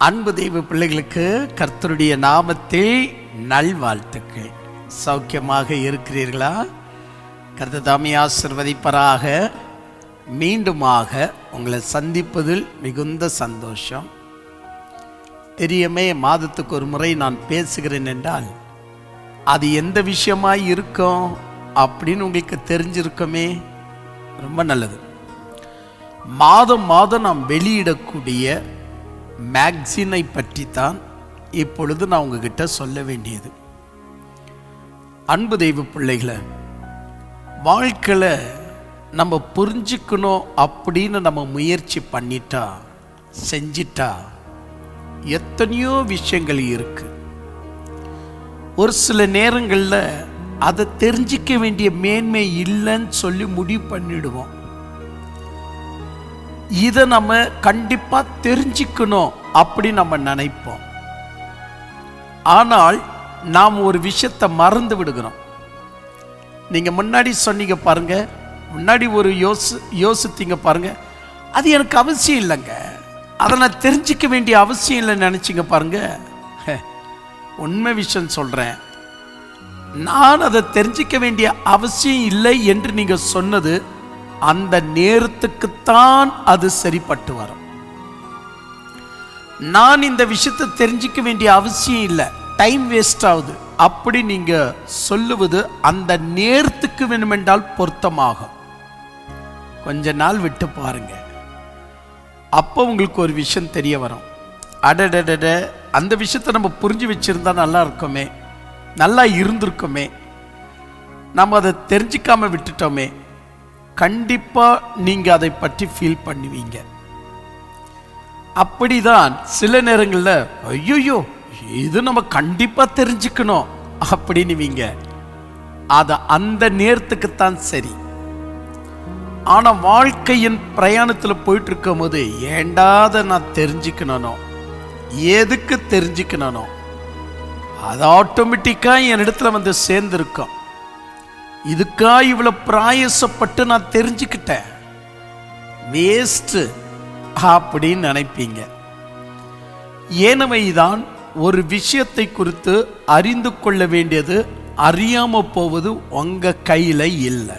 அன்பு தெய்வ பிள்ளைகளுக்கு கர்த்தருடைய நாமத்தில் நல்வாழ்த்துக்கள். சௌக்கியமாக இருக்கிறீர்களா? கர்த்தர் தாமே ஆசீர்வதிப்பாராக. மீண்டுமாக உங்களை சந்திப்பதில் மிகுந்த சந்தோஷம். தெரியுமே, மாதத்துக்கு ஒரு முறை நான் பேசுகிறேன் என்றால் அது எந்த விஷயமாய் இருக்கும் அப்படின்னு உங்களுக்கு தெரிஞ்சிருக்குமே. ரொம்ப நல்லது. மாதம் மாதம் நாம் வெளியிடக்கூடிய மேக்சினை பற்றி தான் இப்பொழுது நான் உங்ககிட்ட சொல்ல வேண்டியது. அன்பு தெய்வ பிள்ளைகளை, வாழ்க்கையில் நம்ம புரிஞ்சுக்கணும் அப்படின்னு நம்ம முயற்சி பண்ணிட்டா செஞ்சிட்டா எத்தனையோ விஷயங்கள் இருக்கு. ஒரு சில நேரங்களில் அதை தெரிஞ்சிக்க வேண்டிய மேன்மை இல்லைன்னு சொல்லி முடிவு பண்ணிடுவோம். இதை நம்ம கண்டிப்பா தெரிஞ்சுக்கணும் அப்படி நம்ம நினைப்போம். ஆனால் நாம் ஒரு விஷயத்தை மறந்து விடுகிறோம். நீங்க முன்னாடி சொன்னீங்க பாருங்க, முன்னாடி ஒரு யோசித்தீங்க பாருங்க, அது எனக்கு அவசியம் இல்லைங்க, அதை நான் தெரிஞ்சிக்க வேண்டிய அவசியம் இல்லைன்னு நினைச்சிங்க பாருங்க. உண்மை விஷயம் சொல்றேன், நான் அதை தெரிஞ்சிக்க வேண்டிய அவசியம் இல்லை என்று நீங்க சொன்னது அந்த நேரத்துக்குத்தான் அது சரிப்பட்டு வரும். நான் இந்த விஷயத்தை தெரிஞ்சிக்க வேண்டிய அவசியம் இல்லை, டைம் வேஸ்ட் ஆகுது அப்படி நீங்க சொல்லுவது அந்த நேரத்துக்கு வேணுமென்றால் பொருத்தமாகும். கொஞ்ச நாள் விட்டு பாருங்க, அப்போ உங்களுக்கு ஒரு விஷயம் தெரிய வரும். அடடட, அந்த விஷயத்தை நம்ம புரிஞ்சு வச்சிருந்தா நல்லா இருக்குமே, நல்லா இருந்திருக்குமே, நம்ம அதை தெரிஞ்சிக்காம விட்டுட்டோமே. கண்டிப்பா நீங்க அதை பற்றி ஃபீல் பண்ணுவீங்க. அப்படிதான் சில நேரங்களில் ஐயோ இது நம்ம கண்டிப்பா தெரிஞ்சுக்கணும் அப்படின்னுவீங்க. அது அந்த நேரத்துக்குத்தான் சரி. ஆனா வாழ்க்கையின் பிரயாணத்தில் போயிட்டு இருக்கும் போது ஏண்டாத நான் தெரிஞ்சுக்கணும், எதுக்கு தெரிஞ்சுக்கணும், அது ஆட்டோமேட்டிக்கா என் இடத்துல வந்து சேர்ந்திருக்கும். இதுக்கா இவ்வளவு பிராயசப்பட்டு நான் தெரிஞ்சுக்கிட்டேன், வேஸ்ட் அப்படின்னு நினைப்பீங்க. ஏனவைதான் ஒரு விஷயத்தை குறித்து அறிந்து கொள்ள வேண்டியது அறியாம போவது உங்க கையில இல்லை,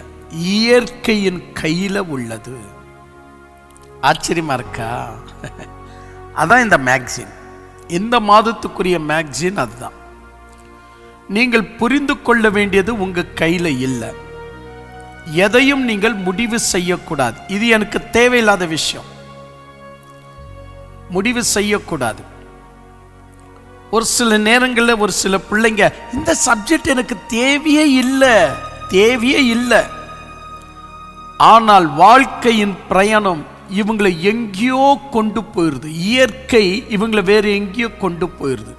இயற்கையின் கையில உள்ளது. ஆச்சரியமா இருக்கா? அதான் இந்த மேக்சின், இந்த மாதத்துக்குரிய மேக்சின். அதுதான் நீங்கள் புரிந்து கொள்ள வேண்டியது உங்க கையில இல்லை. எதையும் நீங்கள் முடிவு செய்யக்கூடாது. இது எனக்கு தேவையில்லாத விஷயம், முடிவு செய்யக்கூடாது. ஒரு சில நேரங்களில் ஒரு சில பிள்ளைங்க இந்த சப்ஜெக்ட் எனக்கு தேவையே இல்லை, ஆனால் வாழ்க்கையின் பிரயாணம் இவங்களை எங்கேயோ கொண்டு போயிருது, இயற்கை இவங்களை வேற எங்கேயோ கொண்டு போயிருது.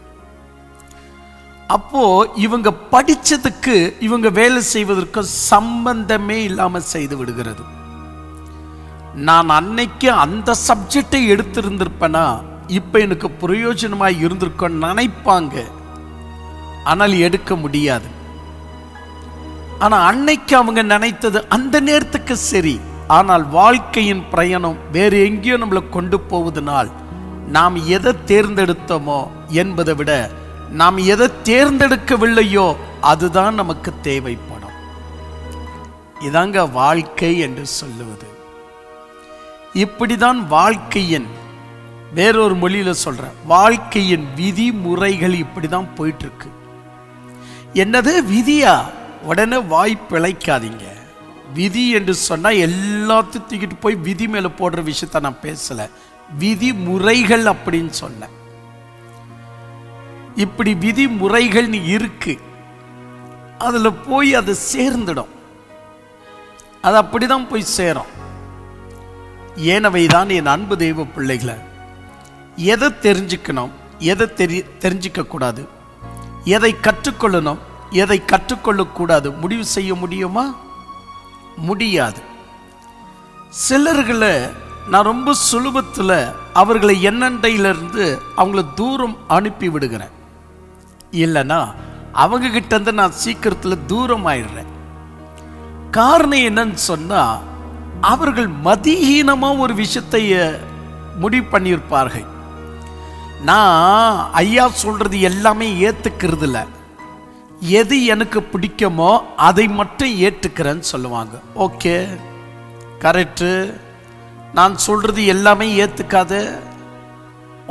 அப்போ இவங்க படிச்சதுக்கு இவங்க வேலை செய்வதற்கு சம்பந்தமே இல்லாம செய்து விடுகிறது. நான் அன்னைக்கு அந்த சப்ஜெக்டை எடுத்திருந்திருப்பேனா இப்ப எனக்கு பிரயோஜனமாய் இருந்திருக்கும் நினைப்பாங்க, ஆனால் எடுக்க முடியாது. ஆனா அன்னைக்கு அவங்க நினைத்தது அந்த நேரத்துக்கு சரி, ஆனால் வாழ்க்கையின் பிரயாணம் வேற எங்கேயோ நம்மளை கொண்டு போவதனால் நாம் எதை தேர்ந்தெடுத்தோமோ என்பதை விட நாம் எதை தேர்ந்தெடுக்கவில்லையோ அதுதான் நமக்கு தேவைப்படும். இதாங்க வாழ்க்கை என்று சொல்லுவது. இப்படிதான் வாழ்க்கையின், வேறொரு மொழியில சொல்ற, வாழ்க்கையின் விதிமுறைகள் இப்படிதான் போயிட்டு இருக்கு. என்னது விதியா? உடனே வாய் பிழைக்காதீங்க. விதி என்று சொன்னா எல்லாத்தையும் தூக்கிட்டு போய் விதி மேல போடுற விஷயத்த நான் பேசல, விதிமுறைகள் அப்படின்னு சொன்னேன். இப்படி விதிமுறைகள் இருக்கு, அதுல போய் அது சேர்ந்துடும், அது அப்படிதான் போய் சேரும். ஏனவைதான் என் அன்பு தெய்வ பிள்ளைகளை, எதை தெரிஞ்சுக்கணும், எதை தெரிஞ்சிக்க கூடாது, எதை கற்றுக்கொள்ளணும், எதை கற்றுக்கொள்ளக்கூடாது முடிவு செய்ய முடியுமா? முடியாது. சிலர்களை நான் ரொம்ப சுலபத்தில் அவர்களை எண்ணண்டையிலிருந்து அவங்கள தூரம் அனுப்பி விடுகிறேன். இல்லைன்னா அவங்க கிட்ட இருந்து நான் சீக்கிரத்தில் தூரம் ஆயிடுறேன். காரணம் என்னன்னு சொன்னா, அவர்கள் மதிஹீனமா ஒரு விஷயத்தை முடிவு பண்ணியிருப்பார்கள். நான் ஐயா சொல்றது எல்லாமே ஏத்துக்கிறது இல்லை, எது எனக்கு பிடிக்குமோ அதை மட்டும் ஏற்றுக்கிறேன்னு சொல்லுவாங்க. Okay, correct. நான் சொல்றது எல்லாமே ஏத்துக்காது,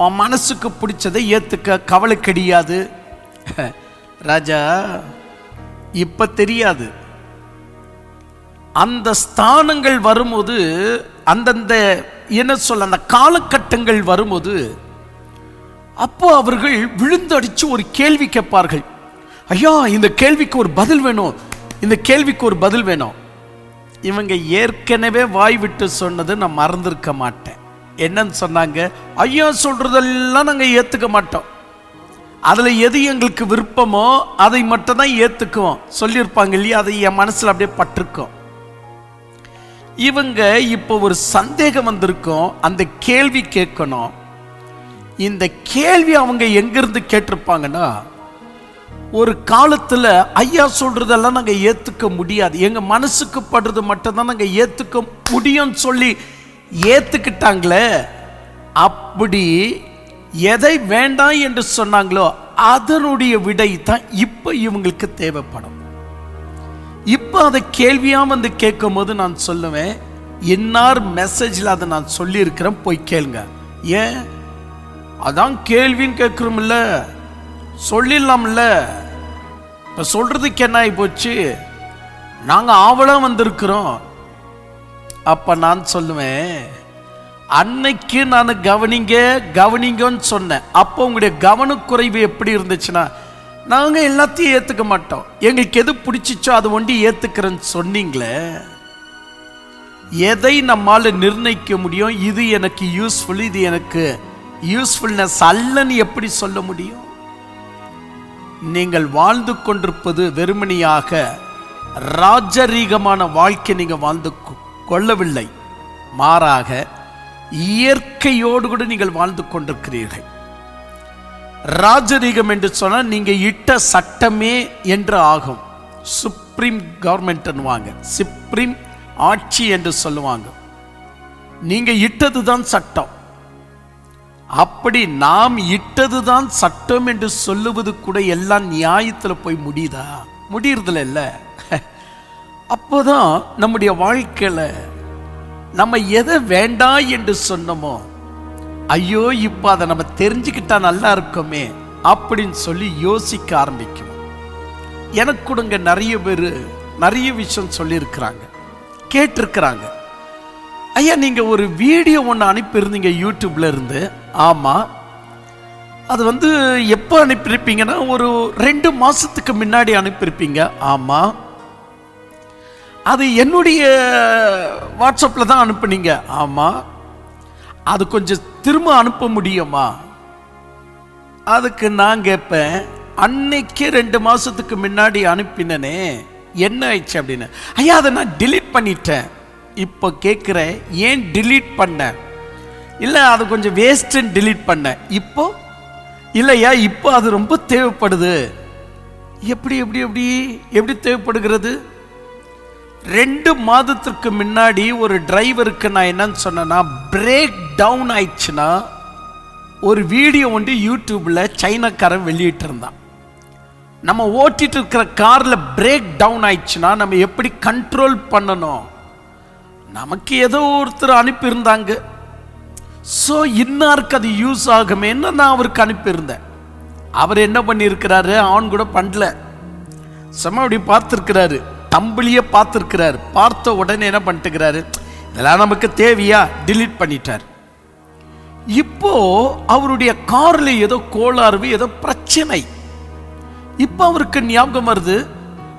உன் மனசுக்கு பிடிச்சதை ஏத்துக்க, கவலை கிடையாது. ராஜா, இப்ப தெரியாது. அந்த ஸ்தானங்கள் வரும்போது, அந்தந்த என்ன சொல்ல அந்த காலகட்டங்கள் வரும்போது, அப்போ அவர்கள் விழுந்து அடிச்சு ஒரு கேள்வி கேட்பார்கள். ஐயா, இந்த கேள்விக்கு ஒரு பதில் வேணும், இந்த கேள்விக்கு ஒரு பதில் வேணும். இவங்க ஏற்கனவே வாய் விட்டு சொன்னது நான் மறந்திருக்க மாட்டேன். என்னன்னு சொன்னாங்க? ஐயா சொல்றதெல்லாம் நாங்கள் ஏத்துக்க மாட்டோம், அதுல எது எங்களுக்கு விருப்பமோ அதை மட்டும் தான் ஏத்துக்குவோம் சொல்லியிருப்பாங்க இல்லையா? அதை என் மனசுல அப்படியே பட்டிருக்கோம். இவங்க இப்போ ஒரு சந்தேகம் வந்திருக்கும், அந்த கேள்வி கேட்கணும். இந்த கேள்வி அவங்க எங்கிருந்து கேட்டிருப்பாங்கன்னா, ஒரு காலத்துல ஐயா சொல்றதெல்லாம் நாங்க ஏத்துக்க முடியாது, எங்க மனசுக்கு படுறது மட்டும்தான் நாங்க ஏத்துக்க முடியும் சொல்லி ஏத்துக்கிட்டாங்களே. அப்படி எதை வேண்டாம் என்று சொன்னாங்களோ அதனுடைய விடை தான் இப்ப இவங்களுக்கு தேவைப்படும். இப்ப அதை கேள்வியா வந்து கேட்கும் போது நான் சொல்லுவேன், இன்னார் மெசேஜ்ல அதை நான் சொல்லி இருக்கிறேன், போய் கேளுங்க. ஏன் அதான் கேள்வின்னு கேட்கிறோம்ல, சொல்லிடலாம்ல. இப்ப சொல்றதுக்கு என்ன ஆகி போச்சு? நாங்க ஆவலா வந்திருக்கிறோம். அப்ப நான் சொல்லுவேன், அன்னைக்கு நான் கவனிங்கன்னு சொன்னேன். அப்போ உங்களுடைய கவனக்குறைவு எப்படி இருந்துச்சுன்னா, நாங்க எல்லாத்தையும் ஏத்துக்க மாட்டோம், எங்களுக்கு எது பிடிச்சிச்சோ அது ஒண்டி ஏத்துக்கிறேன்னு சொன்னீங்களே. எதை நம்மால நிர்ணயிக்க முடியும்? இது எனக்கு யூஸ்ஃபுல், இது எனக்கு யூஸ்ஃபுல்னஸ் அல்லன்னு எப்படி சொல்ல முடியும்? நீங்கள் வாழ்ந்து கொண்டிருப்பது வெறுமணியாக ராஜரீகமான வாழ்க்கை நீங்க வாழ்ந்து கொள்ளவில்லை, மாறாக இயற்கையோடு கூட நீங்கள் வாழ்ந்து கொண்டிருக்கிறீர்கள். ராஜரீகம் என்று சொன்னால் நீங்க இட்ட சட்டமே என்று ஆகும். சுப்ரீம் கவர்மெண்ட், சுப்ரீம் ஆட்சி என்று சொல்லுவாங்க. நீங்க இட்டதுதான் சட்டம். அப்படி நாம் இட்டதுதான் சட்டம் என்று சொல்லுவது கூட எல்லாம் நியாயத்துல போய் முடியுதா? முடியறதுல இல்ல. அப்போதான் நம்முடைய வாழ்க்கையில நம்ம எதை வேண்டாம் என்று சொன்னோமோ, ஐயோ இப்ப அதை நம்ம தெரிஞ்சுக்கிட்டா நல்லா இருக்குமே அப்படின்னு சொல்லி யோசிக்க ஆரம்பிக்கும். எனக்கு கொடுங்க நிறைய பேர் நிறைய விஷயம் சொல்லியிருக்கிறாங்க, கேட்டிருக்கிறாங்க. ஐயா, நீங்க ஒரு வீடியோ ஒன்று அனுப்பியிருந்தீங்க யூடியூப்ல இருந்து. ஆமா, அது வந்து எப்போ அனுப்பியிருப்பீங்கன்னா ஒரு 2 மாசத்துக்கு முன்னாடி அனுப்பியிருப்பீங்க. ஆமா, அது என்னுடைய வாட்ஸ்அப்ல தான் அனுப்புனீங்க. ஆமா, அது கொஞ்சம் திரும்ப அனுப்ப முடியுமா? அதுக்கு நான் கேட்பேன், அன்னைக்கு 2 மாசத்துக்கு முன்னாடி அனுப்பினே என்ன ஆயிடுச்சு அப்படின்னு. ஐயா, அதை நான் டிலீட் பண்ணிட்டேன். இப்போ கேட்குறேன், ஏன் டிலீட் பண்ண? இல்லை, அது கொஞ்சம் வேஸ்ட்டுன்னு டிலீட் பண்ண. இப்போ இல்லையா, இப்போ அது ரொம்ப தேவைப்படுது. எப்படி எப்படி எப்படி எப்படி தேவைப்படுகிறது? 2 மாதத்திற்கு முன்னாடி ஒரு டிரைவருக்கு நான் என்னன்னு சொன்னேன்னா, பிரேக் டவுன் ஆயிடுச்சுன்னா ஒரு வீடியோ ஒன்று யூடியூப்ல சைனாக்காரன் வெளியிட்டு இருந்தான். நம்ம ஓட்டிட்டு இருக்கிற கார்ல பிரேக் டவுன் ஆயிடுச்சுன்னா நம்ம எப்படி கண்ட்ரோல் பண்ணணும்? நமக்கு ஏதோ ஒருத்தர் அனுப்பியிருந்தாங்க. ஸோ இன்னாருக்கு அது யூஸ் ஆகுமேன்னு நான் அவருக்கு அனுப்பியிருந்தேன். அவர் என்ன பண்ணியிருக்கிறாரு, ஆன் கூட பண்ணல, சும்மா அப்படி பார்த்துருக்கிறாரு, தம்பிளியே பார்த்துருக்கிறாரு. பார்த்த உடனே என்ன பண்ணிட்டுக்கிறாரு, இதெல்லாம் நமக்கு தேவையா, டிலீட் பண்ணிட்டார். இப்போ அவருடைய கார்ல ஏதோ கோளாறு, ஏதோ பிரச்சனை. இப்போ அவருக்கு ஞாபகம் வருது,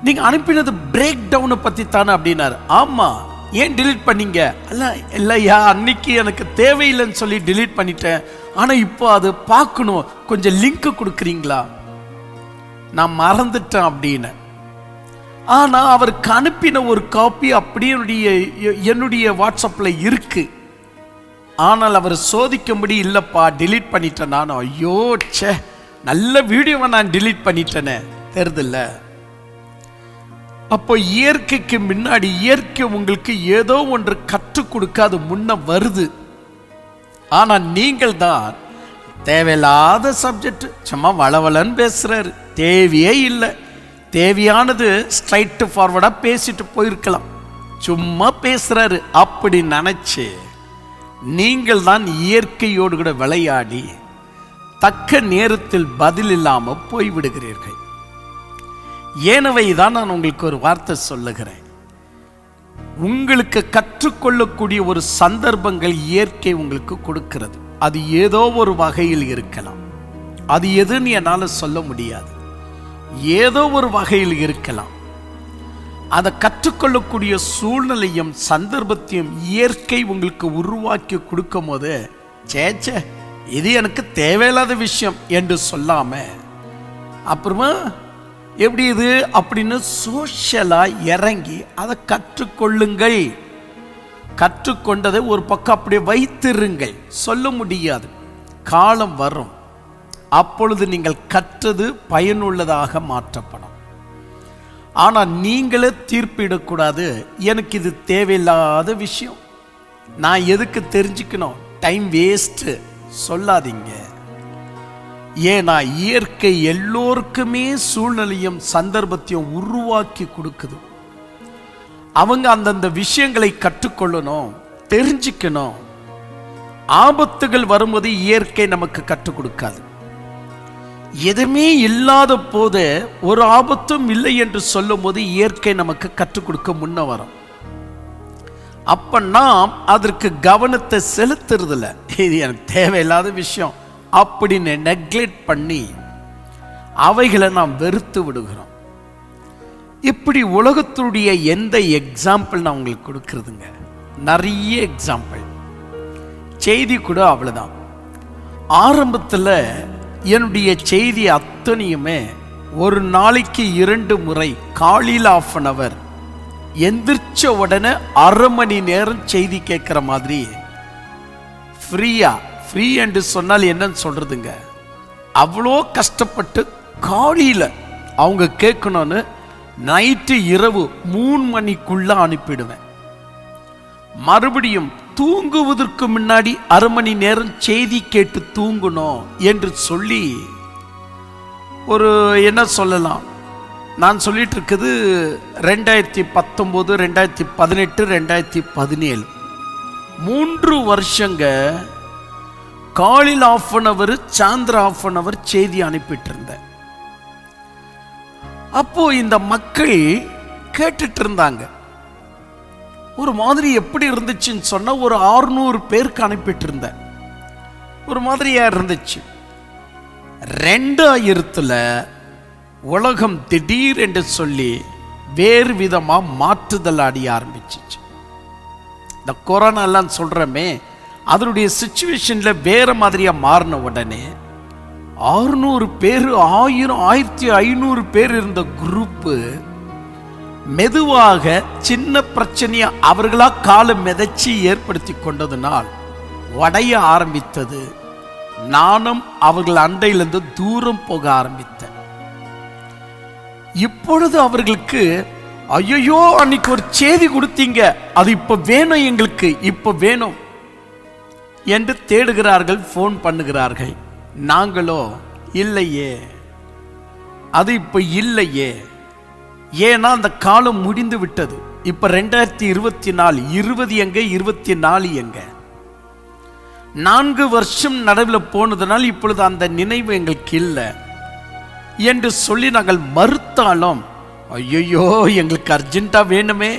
நீங்க அனுப்பினது பிரேக் டவுனை பத்தி தானே அப்படின்னாரு. ஆமா, ஏன் டிலீட் பண்ணீங்க? அல்ல இல்லையா, அன்னைக்கு எனக்கு தேவையில்லைன்னு சொல்லி டிலீட் பண்ணிட்டேன், ஆனா இப்போ அது பார்க்கணும், கொஞ்சம் லிங்க் கொடுக்குறீங்களா? நான் மறந்துட்டேன் அப்படின்னு. ஆனா அவருக்கு அனுப்பின ஒரு காப்பி அப்படியே என்னுடைய வாட்ஸ்அப்ல இருக்கு. ஆனால் அவர் சோதிக்கும்படி, இல்லப்பா டிலீட் பண்ணிட்டேன் நான். ஐயோ ச்சே, நல்ல வீடியோவை நான் டிலீட் பண்ணிட்டேனே, தெரியுதுல்ல? அப்போ இயற்கைக்கு முன்னாடி இயற்கை உங்களுக்கு ஏதோ ஒன்று கற்றுக் கொடுக்க அது முன்ன வருது. ஆனா நீங்கள் தான் தேவையில்லாத சப்ஜெக்ட், சும்மா வளவலன்னு பேசுறாரு, தேவையே இல்லை. தேவையானது ஸ்ட்ரைட் ஃபார்வர்டா பேசிட்டு போயிருக்கலாம், சும்மா பேசுறாரு அப்படி நினைச்சு நீங்கள் தான் இயற்கையோடு கூட விளையாடி தக்க நேரத்தில் பதில் இல்லாம போய்விடுகிறீர்கள். ஏனவை தான் நான் உங்களுக்கு ஒரு வார்த்தை சொல்லுகிறேன். உங்களுக்கு கற்றுக்கொள்ளக்கூடிய ஒரு சந்தர்ப்பங்கள் இயற்கை உங்களுக்கு கொடுக்கிறது. அது ஏதோ ஒரு வகையில் இருக்கலாம், அது எதுன்னு என்னால் சொல்ல முடியாது, ஏதோ ஒரு வகையில் இருக்கலாம். அதை கற்றுக்கொள்ளக்கூடிய சூழ்நிலையும் சந்தர்ப்பத்தையும் இயற்கை உங்களுக்கு உருவாக்கி கொடுக்கும் போது, சேச்சே இது எனக்கு தேவையில்லாத விஷயம் என்று சொல்லாம, அப்புறமா எப்படி இது அப்படின்னு சோஷியலா இறங்கி அதை கற்றுக்கொள்ளுங்கள். கற்றுக்கொண்டதை ஒரு பக்கம் அப்படியே வைத்திருங்கள். சொல்ல முடியாது, காலம் வரும், அப்பொழுது நீங்கள் கற்றது பயனுள்ளதாக மாற்றப்படும். ஆனால் நீங்களே தீர்ப்பிடக்கூடாது, எனக்கு இது தேவையில்லாத விஷயம், நான் எதுக்கு தெரிஞ்சுக்கணும், டைம் வேஸ்ட் சொல்லாதீங்க. ஏன்னா இயற்கை எல்லோருக்குமே சூழ்நிலையும் சந்தர்ப்பத்தையும் உருவாக்கி கொடுக்குது. அவங்க அந்தந்த விஷயங்களை கற்றுக்கொள்ளணும், தெரிஞ்சுக்கணும். ஆபத்துகள் வரும்போது இயற்கை நமக்கு கற்றுக் கொடுக்காது. எதுவுமே இல்லாத போது, ஒரு ஆபத்தும் இல்லை என்று சொல்லும் போது இயற்கை நமக்கு கற்றுக் கொடுக்க முன்ன வரும். அப்ப நாம் அதற்கு கவனத்தை செலுத்துறதில்ல, இது எனக்கு தேவையில்லாத விஷயம் அப்படின்னு நெக்லெக்ட் பண்ணி அவைகளை நாம் வெறுத்து விடுகிறோம். இப்படி உலகத்துடைய எந்த எக்ஸாம்பிள் நான் உங்களுக்கு கொடுக்கறதுங்க, நிறைய எக்ஸாம்பிள். செய்தி கூட அவ்வளவுதான். ஆரம்பத்தில் என்னுடைய செய்தி அத்தனையுமே ஒரு நாளைக்கு 2 முறை, காலையில் 1/2 hour, எந்திரிச்ச உடனே 1/2 மணி நேரம் செய்தி கேட்குற மாதிரி ஃப்ரீயா. ஃப்ரீ என்று சொன்னால் என்னன்னு சொல்றதுங்க, அவ்வளோ கஷ்டப்பட்டு காலையில் அவங்க கேட்கணும்னு நைட்டு இரவு 3 மணிக்குள்ள அனுப்பிடுவேன். மறுபடியும் தூங்குவதற்கு முன்னாடி 1/2 மணி நேரம் செய்தி கேட்டு தூங்கணும் என்று சொல்லி, ஒரு என்ன சொல்லலாம், நான் சொல்லிட்டு இருக்குது 2019, 2018, 2017 3 வருஷங்க காலையில் 1/2 hour, சாயந்தரம் 1/2 hour செய்தி அனுப்பிட்டு இருந்தேன். அப்போ இந்த மக்கள் கேட்டுட்டு இருந்தாங்க. ஒரு மாதிரி எப்படி இருந்துச்சுன்னு சொன்னா, ஒரு 600 பேருக்கு அனுப்பிட்டு இருந்தேன். ஒரு மாதிரியா இருந்துச்சு. 2000 உலகம் திடீர் என்று சொல்லி வேறு விதமா மாற்றுதல் அடைய ஆரம்பிச்சிச்சு. இந்த கொரோனா எல்லாம் சொல்றமே, அதனுடைய சிச்சுவேஷன்ல வேற மாதிரியா மாறின உடனே 600 பேர், 1000, 1500 பேர் இருந்த குரூப்பு மெதுவாக சின்ன பிரச்சனையை அவர்களா காலம் மிதச்சி ஏற்படுத்தி கொண்டதுனால் உடைய ஆரம்பித்தது. நானும் அவர்கள் அண்டையிலிருந்து தூரம் போக ஆரம்பித்தேன். இப்பொழுது அவர்களுக்கு, ஐயோ அன்னைக்கு ஒரு செய்தி கொடுத்தீங்க, அது இப்ப வேணும், எங்களுக்கு இப்ப வேணும் என்று தேடுகிறார்கள், போன் பண்ணுகிறார்கள். நாங்களோ இல்லையே, அது இப்ப இல்லையே. ஏன்னா அந்த காலம் முடிந்து விட்டது. இப்ப 2024, 20 எங்க, 24 எங்க? 4 வருஷம் நடுவில் போனதுனால் இப்பொழுது அந்த நினைவு எங்களுக்கு இல்லை என்று சொல்லி நாங்கள் மறுத்தாலும், ஐயோ எங்களுக்கு அர்ஜென்ட்டா வேணுமே,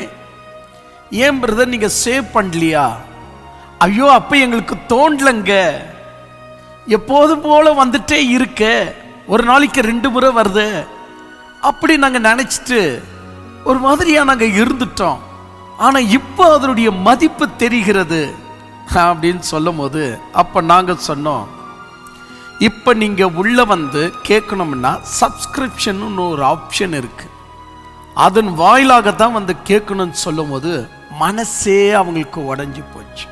ஏன் பிரதர் நீங்க சேவ் பண்ணலையா? ஐயோ அப்ப எங்களுக்கு தோண்டலங்க, எப்போதும் போல வந்துட்டே இருக்க, ஒரு நாளைக்கு 2 முறை வருது, அப்படி நாங்க நினைச்சிட்டு ஒரு மாதிரியா நாங்க இருந்துட்டோம். ஆனா இப்போ அதனுடைய மதிப்பு தெரிகிறது அப்படின்னு சொல்லும் போது, அப்ப நாங்க சொன்னோம், இப்ப நீங்க உள்ள வந்து கேட்கணும்னா சப்ஸ்கிரிப்ஷன் ஒரு ஆப்ஷன் இருக்கு, அதன் வாயிலாகத்தான் வந்து கேட்கணும்னு சொல்லும் போது மனசே அவங்களுக்கு உடைஞ்சு போச்சு.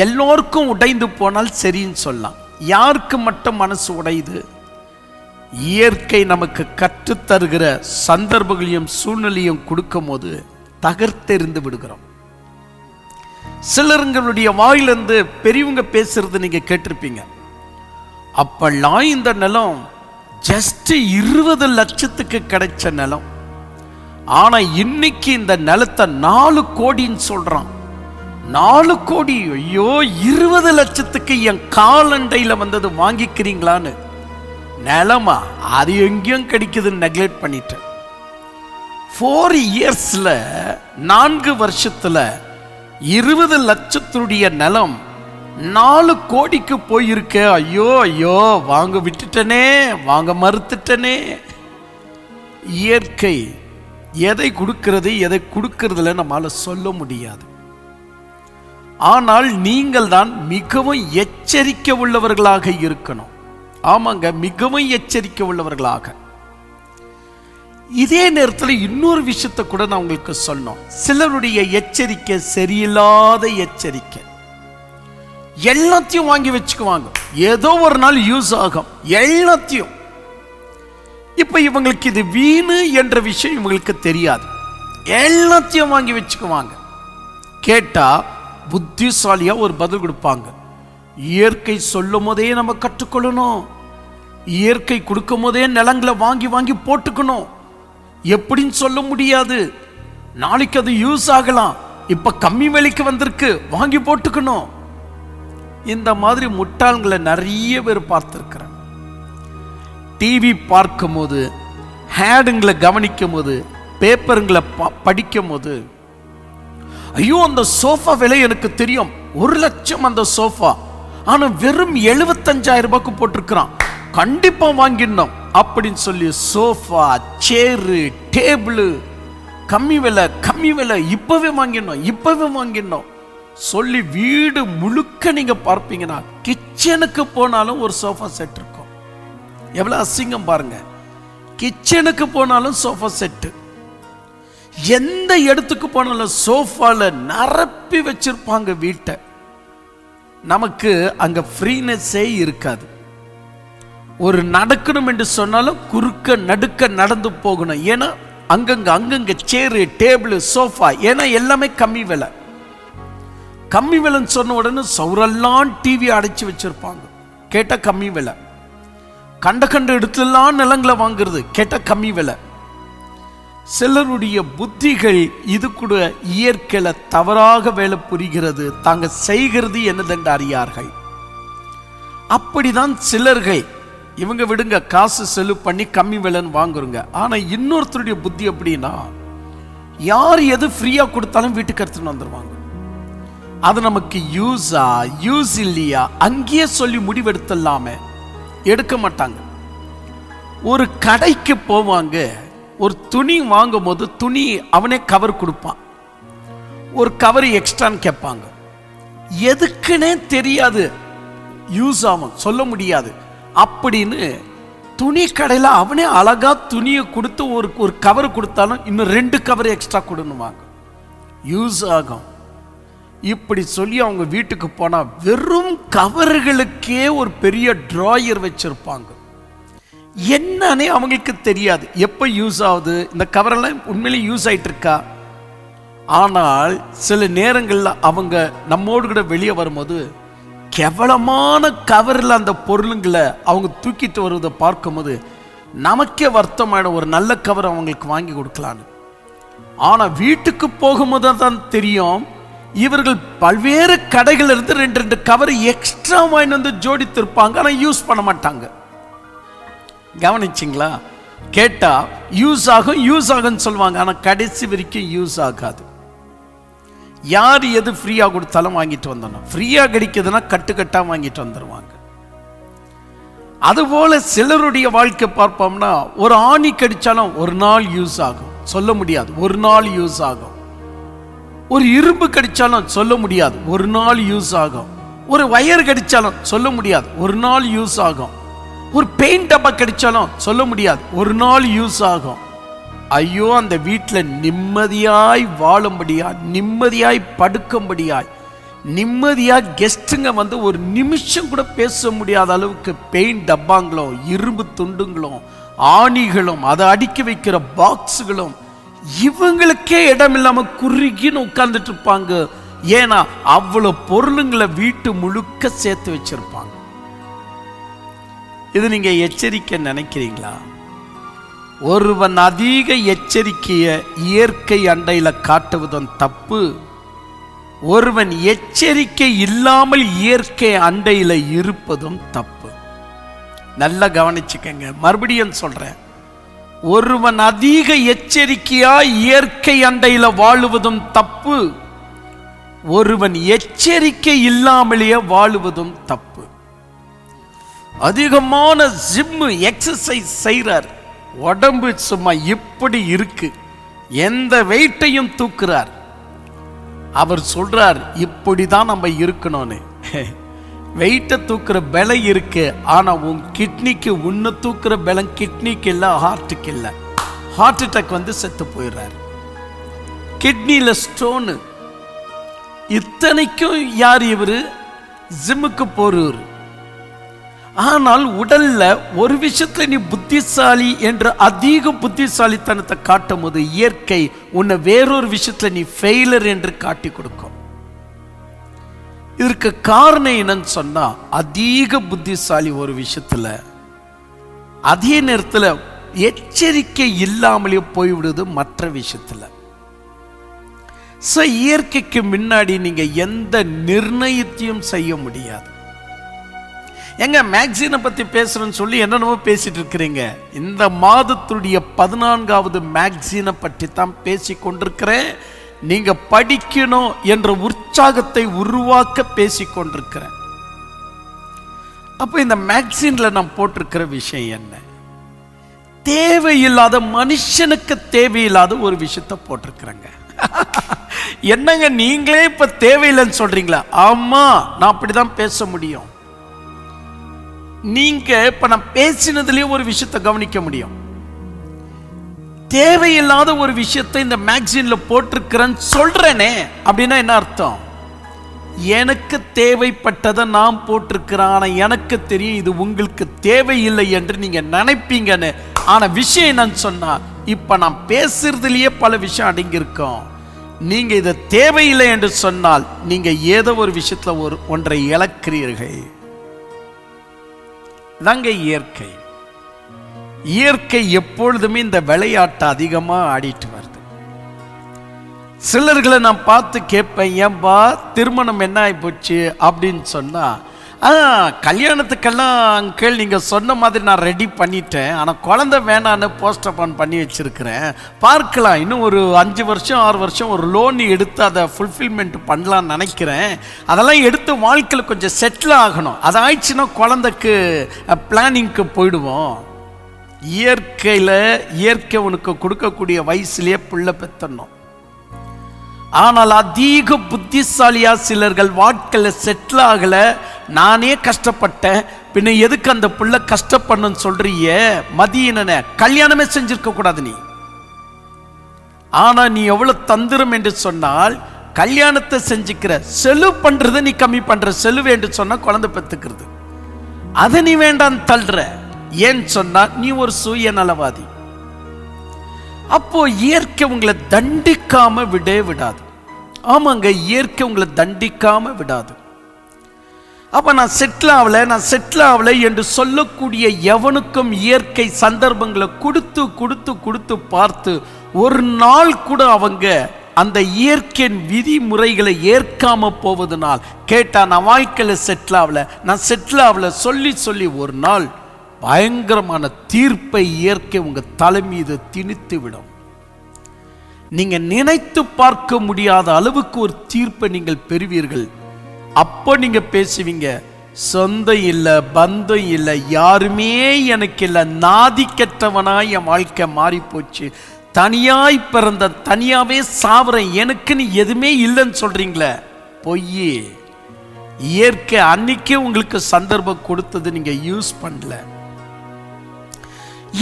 எல்லோருக்கும் உடைந்து போனால் சரின்னு சொல்லலாம், யாருக்கு மட்டும் மனசு உடையுது? இயற்கை நமக்கு கற்றுத்தருகிற சந்தர்ப்பங்களையும் சூழ்நிலையும் கொடுக்கும் போது தகர்த்தெறிந்து விடுகிறோம். சிலருங்களுடைய வாயிலிருந்து பெரியவங்க பேசுறது நீங்க கேட்டிருப்பீங்க, அப்பெல்லாம் இந்த நிலம் ஜஸ்ட் 20 லட்சத்துக்கு கிடைச்ச நிலம். ஆனா இன்னைக்கு இந்த நிலத்தை 4 கோடின்னு சொல்றான். 4 கோடி. ஐயோ, 20 லட்சத்துக்கு என் காலண்டையில வந்தது வாங்கிக்கிறீங்களான்னு. நிலமா அது எங்கேயும் கிடைக்குதுன்னு நெக்லெக்ட் பண்ணிட்டேன். 4 இயர்ஸ்ல 4 வருஷத்துல 20 லட்சத்துடைய நிலம் 4 கோடிக்கு போயிருக்க. ஐயோ ஐயோ, வாங்க விட்டுட்டனே, வாங்க மறுத்துட்டனே. இயற்கை எதை கொடுக்கிறது எதை கொடுக்கறதுல நம்மால சொல்ல முடியாது. ஆனால் நீங்கள் தான் மிகவும் எச்சரிக்கை உள்ளவர்களாக இருக்கணும். ஆமாங்க, மிகவும் எச்சரிக்கை உள்ளவர்களாக. இதே நேரத்தில் இன்னொரு விஷயத்தை கூட நான் உங்களுக்கு சொன்னோம். சிலருடைய எச்சரிக்கை சரியில்லாத எச்சரிக்கை. எல்லாத்தையும் வாங்கி வச்சுக்குவாங்க, ஏதோ ஒரு நாள் யூஸ் ஆகும் எல்லாத்தையும். இப்ப இவங்களுக்கு இது வீணு என்ற விஷயம் இவங்களுக்கு தெரியாது. எல்லாத்தையும் வாங்கி வச்சுக்குவாங்க. கேட்டா புத்திசாலியா ஒரு பதில் கொடுப்பாங்க. இயற்கை சொல்லும் போதே நம்ம கற்றுக்கொள்ளணும். இயற்கை கொடுக்கும் போதே நிலங்களை வாங்கி வாங்கி போட்டுக்கணும். எப்படின்னு சொல்ல முடியாது, நாளைக்கு அது யூஸ் ஆகலாம், இப்ப கம்மி விலைக்கு வந்திருக்கு, வாங்கி போட்டுக்கணும். இந்த மாதிரி முட்டாள்களை நிறைய பேர் பார்த்திருக்கிறேன். டிவி பார்க்கும் போது, ஹேடுங்களை கவனிக்கும் போது, பேப்பருங்களை படிக்கும் போது, ஐயோ அந்த சோஃபா விலை எனக்கு தெரியும், 1 லட்சம் அந்த சோஃபா, ஆனா வெறும் 75,000 ரூபாய்க்கு போட்டிருக்கிறான், கண்டிப்பா வாங்கிடணும் அப்படின்னு சொல்லி சோஃபா, சேரு, டேபிள் கம்மி விலை, இப்பவே வாங்கிடணும் சொல்லி வீடு முழுக்க நீங்க பார்ப்பீங்கன்னா கிச்சனுக்கு போனாலும் ஒரு சோஃபா செட் இருக்கும். எவ்வளவு அசிங்கம் பாருங்க. கிச்சனுக்கு போனாலும் சோஃபா செட்டு, எந்த இடத்துக்கு போனாலும் சோஃபால நிரப்பி வச்சிருப்பாங்க வீட்டை. நமக்கு அங்க ஃப்ரீனஸே இருக்காது. ஒரு நடக்கணும் என்று சொன்னாலும் குறுக்க நடுக்க நடந்து போகணும். ஏன்னா அங்கங்க சேரு, டேபிள், சோஃபா, ஏன்னா எல்லாமே கம்மி விலைன்னு சொன்ன உடனே சௌரெல்லாம் டிவி அடைச்சி வச்சிருப்பாங்க. கேட்டா கம்மி விலை. கண்ட இடத்துலாம் நிலங்களை வாங்குறது, கேட்டா கம்மி விலை. சிலருடைய புத்திகள் இது கூட இயற்கையில தவறாக வேலை புரிகிறது. தாங்க செய்கிறது என்னதென்று அறியார்கள். அப்படிதான் சிலர்கள், இவங்க விடுங்க, காசு செலவு பண்ணி கம்மி விலைன்னு வாங்குறங்க. ஆனா இன்னொருத்தருடைய புத்தி எப்படின்னா, யார் எது ஃப்ரீயா கொடுத்தாலும் வீட்டுக்கு எடுத்துன்னு வந்துருவாங்க. அது நமக்கு யூஸ் இல்லையா அங்கேயே சொல்லி முடிவெடுத்தலாமே, எடுக்க மாட்டாங்க. ஒரு கடைக்கு போவாங்க, ஒரு துணி வாங்கும் போது துணி அவனே கவர் கொடுப்பான், ஒரு கவர் எக்ஸ்ட்ரான்னு கேட்பாங்க. எதுக்குன்னே தெரியாது, யூஸ் ஆகும் சொல்ல முடியாது அப்படின்னு துணி கடையில் அவனே அழகா துணியை கொடுத்து ஒரு கவர் கொடுத்தாலும் இன்னும் 2 கவர் எக்ஸ்ட்ரா கொடுன்னுவாங்க, யூஸ் ஆகும். இப்படி சொல்லி அவங்க வீட்டுக்கு போனா வெறும் கவர்களுக்கே ஒரு பெரிய டிராயர் வச்சிருப்பாங்க. என்னன்னே அவங்களுக்கு தெரியாது, எப்ப யூஸ் ஆகுது, இந்த கவரெல்லாம் உண்மையிலே யூஸ் ஆயிட்டு இருக்கா. ஆனால் சில நேரங்கள்ல அவங்க நம்மோடு கூட வெளியே வரும்போது கேவலமான கவரில் அந்த பொருளுங்களை அவங்க தூக்கிட்டு வருவதை பார்க்கும்போது நமக்கே வருத்தமான ஒரு நல்ல கவர் அவங்களுக்கு வாங்கி கொடுக்கலான்னு. ஆனா வீட்டுக்கு போகும்போது தான் தெரியும், இவர்கள் பல்வேறு கடைகள் இருந்து 2 கவர் எக்ஸ்ட்ரா வாங்கி வந்து ஜோடித்திருப்பாங்க, ஆனா யூஸ் பண்ண மாட்டாங்க. கவனிச்சிங்களா? கேட்டா யூஸ் ஆகும் சொல்லுவாங்க, ஆனா கடைசி வரைக்கும் யூஸ் ஆகாது. யார் எது ஃப்ரீயா கொடுத்தாலும் வாங்கிட்டு வந்தோம், ஃப்ரீயா கிடைக்குதுன்னா கட்டுக்கட்டா வாங்கிட்டு வந்துருவாங்க. அதுபோல சிலருடைய வாழ்க்கை பார்ப்போம்னா, ஒரு ஆணி கடிச்சாலும் ஒரு நாள் யூஸ் ஆகும் சொல்ல முடியாது, ஒரு நாள் யூஸ் ஆகும். ஒரு இரும்பு கடிச்சாலும் சொல்ல முடியாது, ஒரு நாள் யூஸ் ஆகும். ஒரு வயர் கடிச்சாலும் சொல்ல முடியாது, ஒரு நாள் யூஸ் ஆகும். ஒரு பெயிண்ட் டப்பா கடிச்சாலும் சொல்ல முடியாது, ஒரு நாள் யூஸ் ஆகும். ஐயோ, அந்த வீட்டில் நிம்மதியாய் வாழும்படியாய், நிம்மதியாய் படுக்கும்படியாய், நிம்மதியாக கெஸ்ட்டுங்க வந்து ஒரு நிமிஷம் கூட பேச முடியாத அளவுக்கு பெயிண்ட் டப்பாங்களும், இரும்பு துண்டுங்களும், ஆணிகளும், அதை அடுக்கி வைக்கிற பாக்ஸுகளும், இவங்களுக்கே இடம் இல்லாம குறுகின்னு உட்கார்ந்துட்டு இருப்பாங்க. ஏன்னா அவ்வளவு பொருளுங்களை வீட்டு முழுக்க சேர்த்து வச்சிருப்பாங்க. இது நீங்க எச்சரிக்கை நினைக்கிறீங்களா? ஒருவன் அதிக எச்சரிக்கையை இயற்கை அண்டையில காட்டுவதும் தப்பு. ஒருவன் எச்சரிக்கை இல்லாமல் இயற்கை அண்டையில இருப்பதும் தப்பு. நல்லா கவனிச்சுக்கங்க, மறுபடியும் சொல்றேன். ஒருவன் அதிக எச்சரிக்கையா இயற்கை அண்டையில வாழுவதும் தப்பு. ஒருவன் எச்சரிக்கை இல்லாமலேயே வாழுவதும் தப்பு. அதிகமான ஜிம் எக்ஸசைஸ் செய்றார், உடம்பு சும்மா இப்படி இருக்கு, எந்த வெயிட்டையும் தூக்குறார். அவர் சொல்றார் இப்படிதான் நம்ம இருக்கணும்னு. வெயிட்டை தூக்குற பலம் இருக்கு, ஆனா உன் கிட்னிக்கு உன்னை தூக்குற பலம் கிட்னிக்கு இல்ல, ஹார்ட்டுக்கு இல்ல. ஹார்ட் அட்டாக் வந்து செத்து போயிடுறாரு. கிட்னில ஸ்டோனு. இத்தனைக்கும் யார் இவரு? ஜிம்முக்கு போறவர். ஆனால் உடல்ல ஒரு விஷயத்துல நீ புத்திசாலி என்ற அதிக புத்திசாலித்தனத்தை காட்டும் போது இயற்கை உன்னை வேறொரு விஷயத்துல நீ ஃபெயிலர் என்று காட்டி கொடுக்கும். இதற்கு காரணம் என்னன்னு சொன்னா, அதிக புத்திசாலி ஒரு விஷயத்துல அதே நேரத்துல எச்சரிக்கை இல்லாமலே போய்விடுது மற்ற விஷயத்துல. இயற்கைக்கு முன்னாடி நீங்க எந்த நிர்ணயத்தையும் செய்ய முடியாது. எங்க மேக்சினை பத்தி பேசுறேன்னு சொல்லி என்னென்னமோ பேசிட்டு இருக்கிறீங்க. இந்த மாதத்துடைய 14வது மேக்சினை பற்றி தான் பேசி கொண்டிருக்கிறேன். நீங்க படிக்கணும் என்ற உற்சாகத்தை உருவாக்க பேசி கொண்டிருக்கிறேன். அப்ப இந்த மேக்சின்ல நான் போட்டிருக்கிற விஷயம் என்ன? தேவையில்லாத, மனுஷனுக்கு தேவையில்லாத ஒரு விஷயத்தை போட்டிருக்கிறேங்க. என்னங்க நீங்களே இப்ப தேவையில்லைன்னு சொல்றீங்களா? ஆமா, நான் அப்படிதான் பேச முடியும். நீங்க இப்ப நான் பேசினதுலயே ஒரு விஷயத்தை கவனிக்க முடியும். தேவையில்லாத ஒரு விஷயத்தை இந்த மேக்சின்ல போட்டிருக்கிறேன்னு சொல்றேனே, அப்படின்னா என்ன அர்த்தம்? எனக்கு தேவைப்பட்டதை நான் போட்டிருக்கிறேன், ஆனா எனக்கு தெரியும் இது உங்களுக்கு தேவையில்லை என்று நீங்க நினைப்பீங்கன்னு. ஆனா விஷயம் என்னன்னு சொன்னா, இப்ப நான் பேசுறதுலயே பல விஷயம் அடங்கி இருக்கும். நீங்க இதை தேவையில்லை என்று சொன்னால் நீங்க ஏதோ ஒரு விஷயத்துல ஒன்றை இழக்கிறீர்கள். தாங்க இயற்கை. இயற்கை எப்பொழுதுமே இந்த விளையாட்டை அதிகமா ஆடிட்டு வருது. சிலர்களை நான் பார்த்து கேட்பேன், ஏன்பா திருமணம் என்ன ஆகி போச்சு அப்படின்னு சொன்னா, கல்யாணத்துக்கெல்லாம் அங்கிள் நீங்க சொன்ன மாதிரி நான் ரெடி பண்ணிட்டேன், ஆனா குழந்தை வேணான்னு போஸ்ட்போன் பண்ணி வச்சிருக்கிறேன், பார்க்கலாம், இன்னும் ஒரு 5 வருஷம் 6 வருஷம் ஒரு லோன் எடுத்து அதை ஃபுல்ஃபில்மெண்ட் பண்ணலான்னு நினைக்கிறேன், அதெல்லாம் எடுத்து வாழ்க்கையில் கொஞ்சம் செட்டில் ஆகணும், அது ஆயிடுச்சுன்னா குழந்தைக்கு பிளானிங்க்கு போயிடுவோம். இயற்கை உனக்கு கொடுக்கக்கூடிய வயசுலயே பிள்ளை பெத்தணும். ஆனால் அதிக புத்திசாலியா சிலர்கள் வாழ்க்கையில் செட்டில் ஆகல. நானே கஷ்டப்பட்டேன், பின்ன எதுக்கு அந்த பிள்ளை கஷ்டப்படணும்னு சொல்றிய? மதியன கல்யாணமே செஞ்சிருக்க கூடாது நீ. ஆனா நீ எவ்வளவு தந்திரம் என்று சொன்னால், கல்யாணத்தை செஞ்சுக்கிற, செலவு பண்றதை நீ கம்மி பண்ற. செலவு என்று சொன்னா குழந்தை பெத்துக்கிறது, அதை நீ வேண்டான்னு தள்ளுற. ஏன்னு சொன்னா நீ ஒரு சுயநலவாதி. அப்போ இயற்கை உங்களை தண்டிக்காம விடாது. ஆமாங்க, இயற்கை உங்களை தண்டிக்காம விடாது. அப்ப நான் செட்டில் ஆகல என்று சொல்லக்கூடிய எவனுக்கும் இயற்கை சந்தர்ப்பங்களை கொடுத்து கொடுத்து கொடுத்து பார்த்து ஒரு நாள் கூட அவங்க அந்த இயற்கையின் விதிமுறைகளை ஏற்காம போவதனால், கேட்டா நான் வாழ்க்கையில் செட்டில் ஆகல சொல்லி சொல்லி ஒரு நாள் பயங்கரமான தீர்ப்பை இயற்கை உங்க தலை மீது திணித்து விடும். நீங்க நினைத்து பார்க்க முடியாத அளவுக்கு ஒரு தீர்ப்பை நீங்கள் பெறுவீர்கள். அப்போ நீங்க பேசுவீங்க, சொந்தம் இல்லை, பந்தம் இல்லை, யாருமே எனக்கு இல்லை, நாதி கெட்டவனாய் என் வாழ்க்கை மாறி போச்சு, தனியாய் பிறந்த தனியாவே சாவறேன், எனக்குன்னு எதுவுமே இல்லைன்னு சொல்றீங்களே, பொய்யே. இயற்கை அன்னைக்கே உங்களுக்கு சந்தர்ப்பம் கொடுத்தது, நீங்க யூஸ் பண்ணல.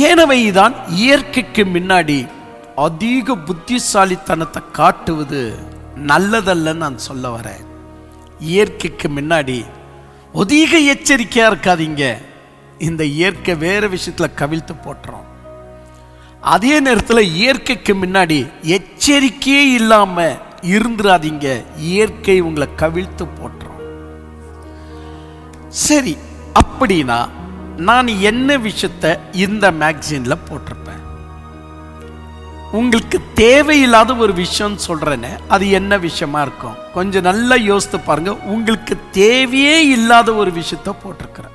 எனவே தான் இயற்கைக்கு முன்னாடி அதிக புத்திசாலித்தனத்தை காட்டுவது நல்லதல்லன்னு நான் சொல்ல வரேன். இயற்கைக்கு முன்னாடி அதிக எச்சரிக்கையா இருக்காதீங்க. இந்த இயற்கை வேற விஷயத்துல கவிழ்த்து போட்டுரும். அதே நேரத்தில் இயற்கைக்கு முன்னாடி எச்சரிக்கையே இல்லாம இருந்துராதீங்க, இயற்கை உங்களை கவிழ்த்து போட்டுரும். சரி, அப்படின்னா நான் என்ன விஷயத்தை இந்த மேகசின்ல போட்டிருப்பேன். உங்களுக்கு தேவையில்லாத ஒரு விஷயம் சொல்றேன்னு, அது என்ன விஷயமா இருக்கும்? கொஞ்சம் நல்லா யோசித்து பாருங்க. உங்களுக்கு தேவையே இல்லாத ஒரு விஷயத்தை போட்டிருக்கிறேன்.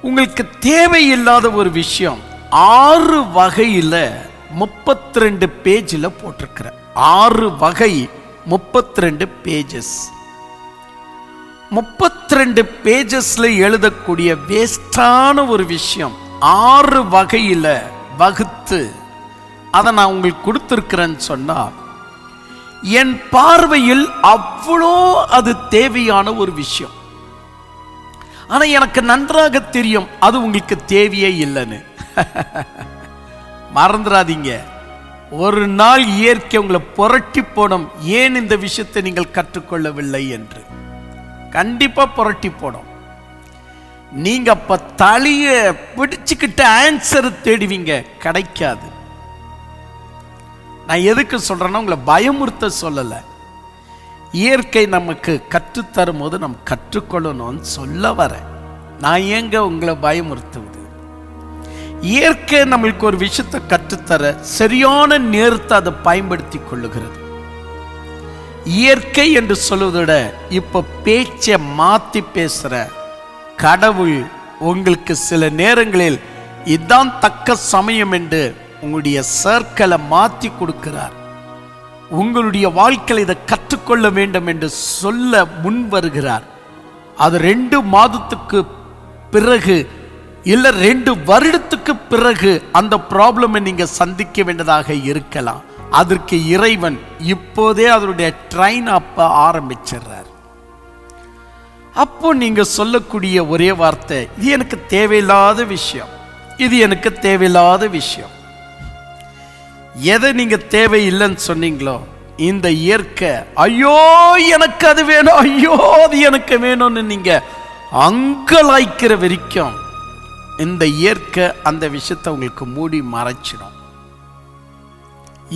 உங்களுக்கு தேவையில்லாத ஒரு விஷயம் 6 வகையில 32 பேஜில் போட்டிருக்கிறேன். 6 வகை 32 பேஜஸ். 32 பேஜஸ்ல எழுதக்கூடிய வேஸ்டான ஒரு விஷயம் 6 வகையில வகுத்து அதை நான் உங்களுக்கு கொடுத்திருக்கிறேன்னு சொன்னா, என் பார்வையில் அவ்வளோ அது தேவையான ஒரு விஷயம். ஆனா எனக்கு நன்றாக தெரியும் அது உங்களுக்கு தேவையே இல்லைன்னு. மறந்துடாதீங்க, ஒரு நாள் இயற்கை உங்களை புரட்டி போடும், ஏன் இந்த விஷயத்தை நீங்கள் கற்றுக்கொள்ளவில்லை என்று. கண்டிப்பா புரட்டி போடும். நீங்க அப்ப தலைய பிடிச்சுக்கிட்டு ஆன்சர் தேடுவீங்க, கிடைக்காது. நான் எதுக்கு சொல்றேன்னா, உங்களை பயமுறுத்த சொல்லல. இயற்கை நமக்கு கற்றுத்தரும் போது நம்ம கற்றுக்கொள்ளணும்னு சொல்ல வரேன். நான் ஏங்க உங்களை பயமுறுத்துவது? இயற்கை நம்மளுக்கு ஒரு விஷயத்தை கற்றுத்தர சரியான நேரத்தை அதை பயன்படுத்தி கொள்ளுகிறது. இயற்கை என்று சொல்வதை விட இப்ப பேச்சை மாத்தி பேசுற கடவுள் உங்களுக்கு சில நேரங்களில் இதுதான் தக்க சமயம் என்று உங்களுடைய சர்க்கிளை மாற்றி கொடுக்கிறார். உங்களுடைய வாழ்க்கையில் இதை கற்றுக்கொள்ள வேண்டும் என்று சொல்ல முன் வருகிறார். அது 2 மாதத்துக்கு பிறகு இல்ல 2 வருடத்துக்கு பிறகு அந்த ப்ராப்ளமை நீங்க சந்திக்க வேண்டியதாக இருக்கலாம். அதற்கு இறைவன் இப்போதே அதனுடைய ட்ரைன் அப்ப ஆரம்பிச்சிடுறார். அப்போ நீங்க சொல்லக்கூடிய ஒரே வார்த்தை, இது எனக்கு தேவையில்லாத விஷயம், இது எனக்கு தேவையில்லாத விஷயம். எதை நீங்க தேவையில்லைன்னு சொன்னீங்களோ, இந்த இயற்கை ஐயோ எனக்கு அது வேணும், ஐயோ அது எனக்கு வேணும்னு நீங்க அங்கலாய்க்கிற வரைக்கும் இந்த இயற்கை அந்த விஷயத்தை உங்களுக்கு மூடி மறைச்சிடும்.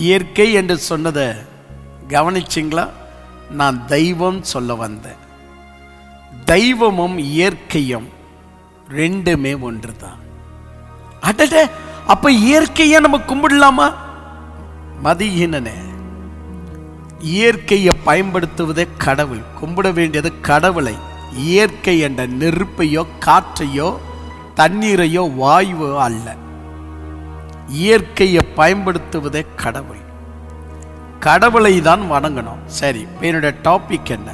இயற்கை என்று சொன்னதை கவனிச்சிங்களா? நான் தெய்வம் சொல்ல வந்தேன். தெய்வமும் இயற்கையும் 2மே ஒன்றுதான். அடட, அப்ப இயற்கையை நம்ம கும்பிடலாமா? மதியினனே, இயற்கையை பயன்படுத்துவதே கடவுள். கும்பிட வேண்டியது கடவுளை. இயற்கை என்ற நெருப்பையோ காற்றையோ தண்ணீரையோ வாயுவோ அல்ல. இயற்கையை பயன்படுத்துவதே கடவுள். கடவுளை தான் வணங்கணும். சரி, என்னுடைய டாபிக் என்ன?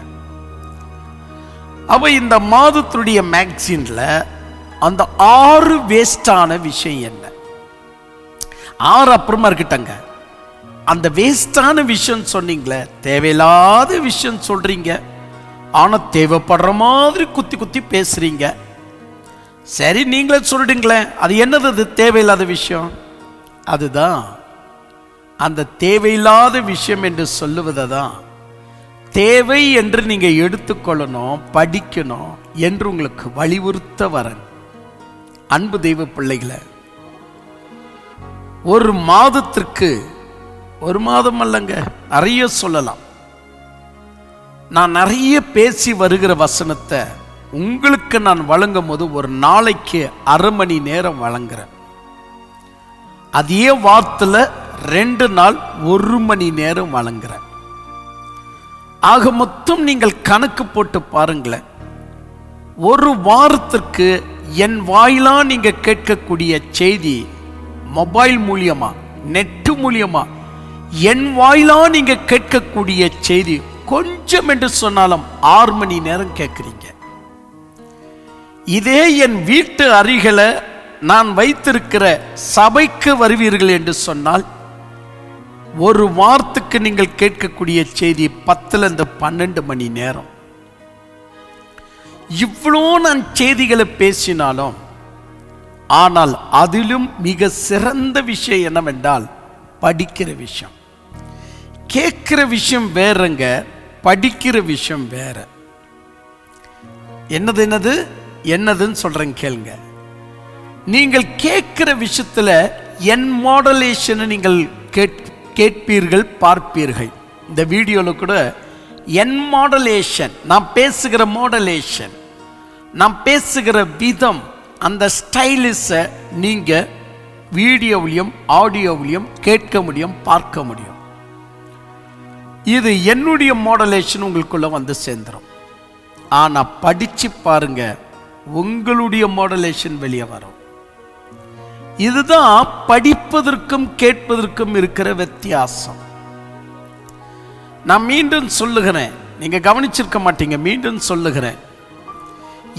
அவ இந்த மாதத்துடைய மேக்சின்ல அந்த 6 வேஸ்டான விஷயம் என்ன? 6 அப்புறமா இருக்கட்டங்க. அந்த வேஸ்டான விஷயம் சொன்னீங்களே, தேவையில்லாத விஷயம் சொல்றீங்க, ஆனா தேவைப்படுற மாதிரி குத்தி குத்தி பேசுறீங்க. சரி, நீங்களே சொல்லிடுங்களேன், அது என்னது? அது தேவையில்லாத விஷயம். அதுதான் அந்த தேவையில்லாத விஷயம் என்று சொல்லுவதை தான் தேவை என்று நீங்க எடுத்துக்கொள்ளணும், படிக்கணும் என்று உங்களுக்கு வலியுறுத்த வரேன். அன்பு தெய்வ பிள்ளைகளை, ஒரு மாதத்திற்கு, ஒரு மாதம் அல்லங்க, நிறைய சொல்லலாம். நான் நிறைய பேசி வருகிற வசனத்தை உங்களுக்கு நான் வழங்கும் போது ஒரு நாளைக்கு 1/2 மணி நேரம் வழங்குறேன். அதே வார்த்தையில 2 நாள் 1 மணி நேரம் வழங்குறேன். ஆக மொத்தம் நீங்கள் கணக்கு போட்டு பாருங்களேன். ஒரு வாரத்திற்கு என் வாயிலா நீங்க கேட்கக்கூடிய செய்தி, மொபைல் மூலியமா, நெட்டு மூலியமா என் வாயிலா நீங்க கேட்கக்கூடிய செய்தி கொஞ்சம் என்று சொன்னாலும் 6 மணி நேரம் கேட்கிறீங்க. இதே என் வீட்டு அருகில நான் வைத்திருக்கிற சபைக்கு வருவீர்கள் என்று சொன்னால் ஒரு வாரத்துக்கு நீங்கள் கேட்கக்கூடிய செய்தி 10 12 மணி நேரம். இவ்வளோ நான் செய்திகளை பேசினாலும், ஆனால் அதிலும் மிக சிறந்த விஷயம் என்னவென்றால் படிக்கிற விஷயம். கேட்கிற விஷயம் வேறங்க, படிக்கிற விஷயம் வேற. என்னதுன்னு சொல்றேன் கேளுங்க. நீங்கள் கேட்கிற விஷயத்துல என் மாடலேஷன் நீங்கள் கேட்பீர்கள், பார்ப்பீர்கள். இந்த வீடியோல கூட என் மாடலேஷன், நான் பேசுகிற மாடலேஷன், நாம் பேசுகிற விதம், அந்த ஸ்டைலிஷை நீங்க வீடியோவிலையும் ஆடியோவிலையும் கேட்க முடியும், பார்க்க முடியும். இது என்னுடைய மாடுலேஷன் உங்களுக்குள்ள வந்து சேர்ந்துடும். ஆனா படிச்சு பாருங்க, உங்களுடைய மாடுலேஷன் வெளியே வரும். இதுதான் படிப்பதற்கும் கேட்பதற்கும் இருக்கிற வித்தியாசம். நான் மீண்டும் சொல்லுகிறேன், நீங்க கவனிச்சிருக்க மாட்டீங்க, மீண்டும் சொல்லுகிறேன்.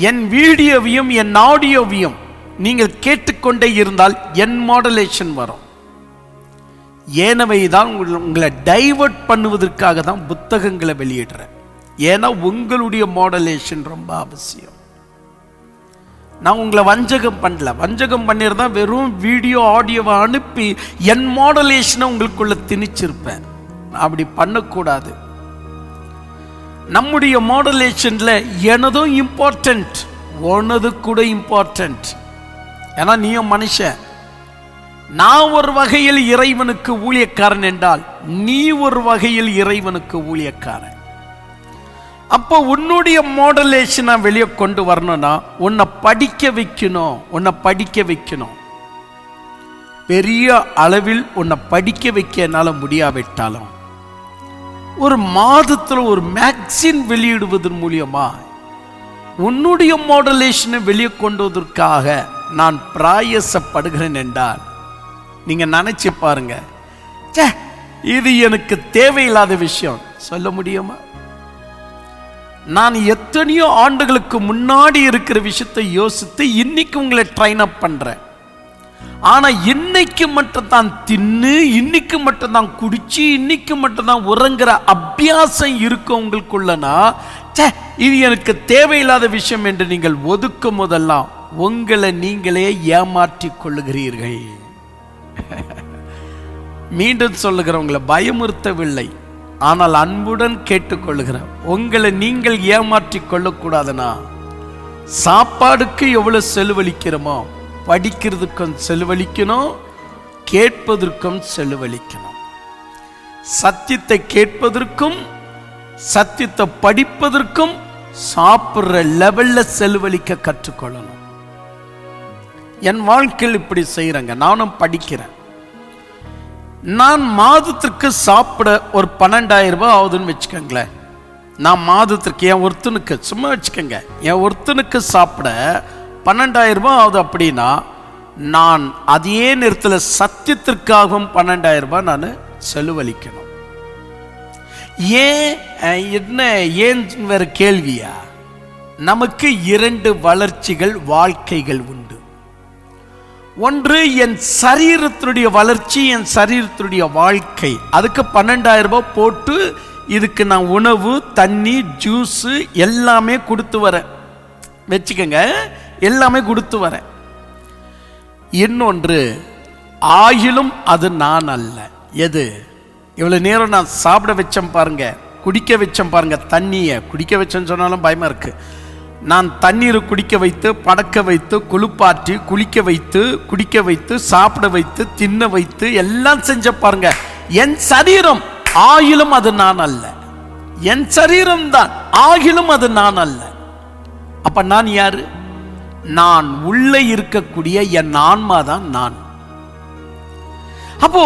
என் வீடியோவையும் என் ஆடியோவையும் நீங்கள் கேட்டுக்கொண்டே இருந்தால் என் மாடுலேஷன் வரும். ஏனவை தான் உங்களை டைவர்ட் பண்ணுவதற்காக தான் புத்தகங்களை வெளியிடுறேன். ஏன்னா உங்களுடைய மாடுலேஷன் ரொம்ப அவசியம். நான் உங்களை வஞ்சகம் பண்ணல. வஞ்சகம் பண்ணிருந்தா வெறும் வீடியோ ஆடியோவை அனுப்பி என் மாடுலேஷனை உங்களுக்குள்ள திணிச்சிருப்பேன். அப்படி பண்ணக்கூடாது. நம்முடைய மாடுலேஷன்ல எனதும் இம்பார்ட்டன்ட், உனது கூட இம்பார்ட்டன்ட். ஏன்னா நீயும் மனுஷன். நான் ஒரு வகையில் இறைவனுக்கு ஊழியக்காரன் என்றால் நீ ஒரு வகையில் இறைவனுக்கு ஊழியக்காரன். அப்போ உன்னுடைய மாடுலேஷனை வெளியே கொண்டு வரணும்னா உன்னை படிக்க வைக்கணும். பெரிய அளவில் உன்னை படிக்க வைக்க என்னால முடியாவிட்டாலும் ஒரு மாதத்தில் ஒரு மேக்சின் வெளியிடுவதன் மூலியமா உன்னுடைய மாடுலேஷனை வெளியே கொண்டுவதற்காக நான் பிரயாசப்படுகிறேன் என்றால் நீங்க நினைச்சு பாருங்க, இது எனக்கு தேவையில்லாத விஷயம் சொல்ல முடியுமா? நான் எத்தனையோ ஆண்டுகளுக்கு முன்னாடி இருக்கிற விஷயத்தை யோசித்து இன்னைக்கு உங்களை ட்ரைன் அப் பண்றேன். ஆனா இன்னைக்கு மட்டும் தான் தின்னு, இன்னைக்கு மட்டும் தான் குடிச்சு, இன்னைக்கு மட்டும் தான் உறங்குற அபியாசம் இருக்கு உங்களுக்குள்ளனா, இது எனக்கு தேவையில்லாத விஷயம் என்று நீங்கள் ஒதுக்கும் போதெல்லாம் உங்களை நீங்களே ஏமாற்றிக் கொள்ளுகிறீர்கள். மீண்டும் சொல்லுகிற, உங்களை பயமுறுத்தவில்லை, ஆனால் அன்புடன் கேட்டுக்கொள்ளுகிறேன். உங்களை நீங்கள் ஏமாற்றிக் கொள்ளக்கூடாதுன்னா சாப்பாடுக்கு எவ்வளவு செலவழிக்கிறோமோ படிக்கிறதுக்கும் செலவழிக்கணும், கேட்பதற்கும் செலவழிக்கணும். சத்தியத்தை கேட்பதற்கும் சத்தியத்தை படிப்பதற்கும் சாப்பிட்ற லெவல்ல செலவழிக்க கற்றுக்கொள்ளணும். என் வாழ்க்கையில் இப்படி செய்யறேங்க. நானும் படிக்கிறேன். நான் மாதத்திற்கு சாப்பிட ஒரு 12,000 ரூபாய் ஆகுதுன்னு வச்சுக்கோங்களேன். நான் மாதத்திற்கு என் ஒருத்தனுக்கு, சும்மா வச்சுக்கோங்க, என் ஒருத்தனுக்கு சாப்பிட 12,000 ரூபாய் ஆகுது அப்படின்னா நான் அதே நேரத்தில் சத்தியத்திற்காகவும் 12,000 ரூபாய் நான் செலவழிக்கணும். ஏன் வேற கேள்வியா? நமக்கு 2 வளர்ச்சிகள், வாழ்க்கைகள் உண்டு. ஒன்று என் சரீரத்தினுடைய வளர்ச்சி, என் சரீரத்தினுடைய வாழ்க்கை. அதுக்கு 12,000 ரூபாய் போட்டு இதுக்கு நான் உணவு, தண்ணி, ஜூஸ் எல்லாமே கொடுத்து வரேன் வச்சுக்கோங்க, எல்லாமே கொடுத்து வரேன். இன்னொன்று, ஆயிலும் அது நான் அல்ல. எது? இவ்வளவு நேரம் நான் சாப்பிட வச்சேன் பாருங்க, குடிக்க வச்சேன் பாருங்க, தண்ணியை குடிக்க வச்சேன்னு சொன்னாலும் பயமா இருக்கு. நான் தண்ணீரை குடிக்க வைத்து, படக்க வைத்து, குளிப்பாற்றி, குளிக்க வைத்து, குடிக்க வைத்து, சாப்பிட வைத்து, தின்ன வைத்து எல்லாம் செஞ்ச பாருங்க. என் சரீரம், ஆயிலும் அது நான் அல்ல. என் சரீரம் தான், ஆகிலும் அது நான் அல்ல. அப்ப நான் யாரு? நான் உள்ளே இருக்கக்கூடிய என் ஆன்மா தான் நான். அப்போ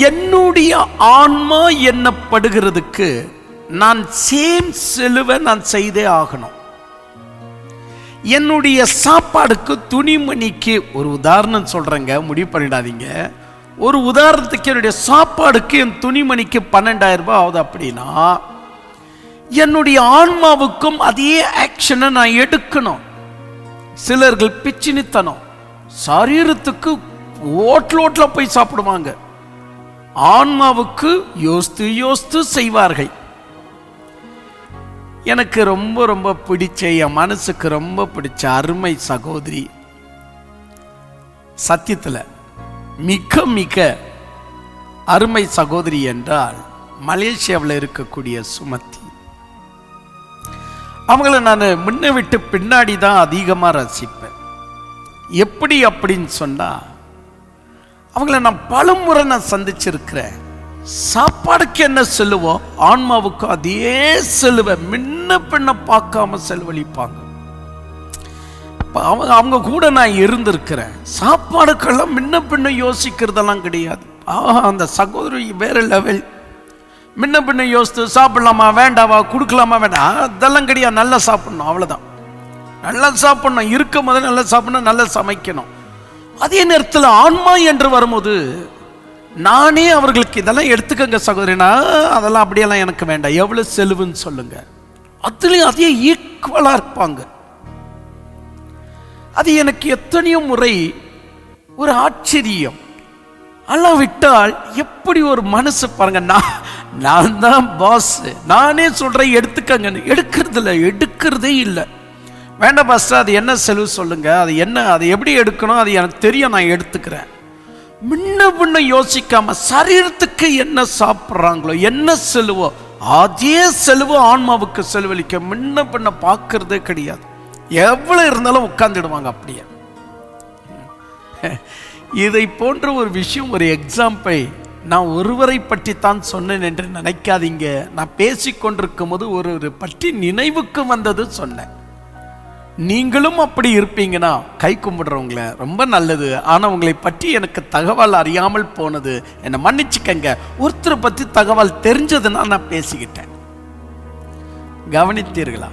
என்னுடைய ஆன்மா என்னப்படுகிறதுக்கு நான் சேம் செலுவை நான் செய்தே ஆகணும். என்னுடைய சாப்பாடுக்கு, துணிமணிக்கு, ஒரு உதாரணம் சொல்றேங்க, முடிவு பண்ணிடாதீங்க. ஒரு உதாரணத்துக்கு என்னுடைய சாப்பாடுக்கு, என் துணிமணிக்கு 12,000 ரூபாய் ஆகுது அப்படின்னா என்னுடைய ஆன்மாவுக்கும் அதே ஆக்ஷனை நான் எடுக்கணும். சிலர்கள் பிச்சினித்தனம், சரீரத்துக்கு ஓட்டல போய் சாப்பிடுவாங்க, ஆன்மாவுக்கு யோசித்து யோசித்து செய்வார்கள். எனக்கு ரொம்ப ரொம்ப பிடிச்ச, என் மனசுக்கு ரொம்ப பிடிச்ச அருமை சகோதரி, சத்தியத்தில் மிக மிக அருமை சகோதரி என்றால் மலேசியாவில் இருக்கக்கூடிய சுமதி. அவங்கள நான் முன்ன விட்டு பின்னாடி தான் அதிகமாக ரசிப்பேன். எப்படி அப்படின்னு சொன்னா, அவங்கள நான் பலமுறை நான் சந்திச்சிருக்கிறேன். சாப்பாடுக்கு என்ன செல்லுவோம், ஆன்மாவுக்கு அதே செல்லுவை முன்ன பின்ன பார்க்காம செலவழிப்பாங்க. அவங்க கூட நான் இருந்திருக்கிறேன். சாப்பாடுக்கெல்லாம் முன்ன பின்ன யோசிக்கிறதெல்லாம் கிடையாது. அந்த சகோதரி வேற லெவல். முன்ன பின்ன யோசித்து சாப்பிடலாமா வேண்டாவா, கொடுக்கலாமா வேண்டாம், அதெல்லாம் கிடையாது. நல்லா சாப்பிடணும், அவ்வளோதான். நல்லா சாப்பிடணும், இருக்கும் போது நல்லா சாப்பிடணும், நல்லா சமைக்கணும். அதே நேரத்தில் ஆன்மா என்று வரும்போது நானே அவர்களுக்கு இதெல்லாம் எடுத்துக்கங்க சகோதரினா, அதெல்லாம் அப்படியெல்லாம் எனக்கு வேண்டாம், எவ்வளோ செலவுன்னு சொல்லுங்க. அதுலேயும் அதே ஈக்குவலாக இருப்பாங்க. அது எனக்கு எத்தனையோ முறை ஒரு ஆச்சரியம். அளவிட்டால் எப்படி ஒரு மனசு பாருங்க. நான் தான் பாஸ், நானே சொல்றேன் எடுத்துக்கங்கன்னு. எடுக்கிறதே இல்லை. வேண்டாம் பாஸ்டர், அது என்ன செலவு சொல்லுங்க, அது என்ன, அது எப்படி எடுக்கணும், அது எனக்கு தெரியும், நான் எடுத்துக்கிறேன். முன்ன பின்ன யோசிக்காம சரீரத்துக்கு என்ன சாப்பிட்றாங்களோ, என்ன செலவோ அதே செலவு ஆன்மாவுக்கு செலவழிக்க முன்ன பின்ன பார்க்கறதே கிடையாது. எவ்வளவு இருந்தாலும் உட்கார்ந்துடுவாங்க அப்படியே. இதை போன்ற ஒரு விஷயம், ஒரு எக்ஸாம்பிள் நான் ஒருவரை பற்றி தான் சொன்னேன் என்று நினைக்காதீங்க. நான் பேசிக்கொண்டிருக்கும் போது ஒரு பற்றி நினைவுக்கு வந்தது சொன்னேன். நீங்களும் அப்படி இருப்பீங்கன்னா கை கும்பிடுறவங்கள ரொம்ப நல்லது. ஆனால் உங்களை பற்றி எனக்கு தகவல் அறியாமல் போனது, என்னை மன்னிச்சுக்கங்க. ஒருத்தரை பற்றி தகவல் தெரிஞ்சதுன்னா நான் பேசிக்கிட்டேன். கவனித்தீர்களா?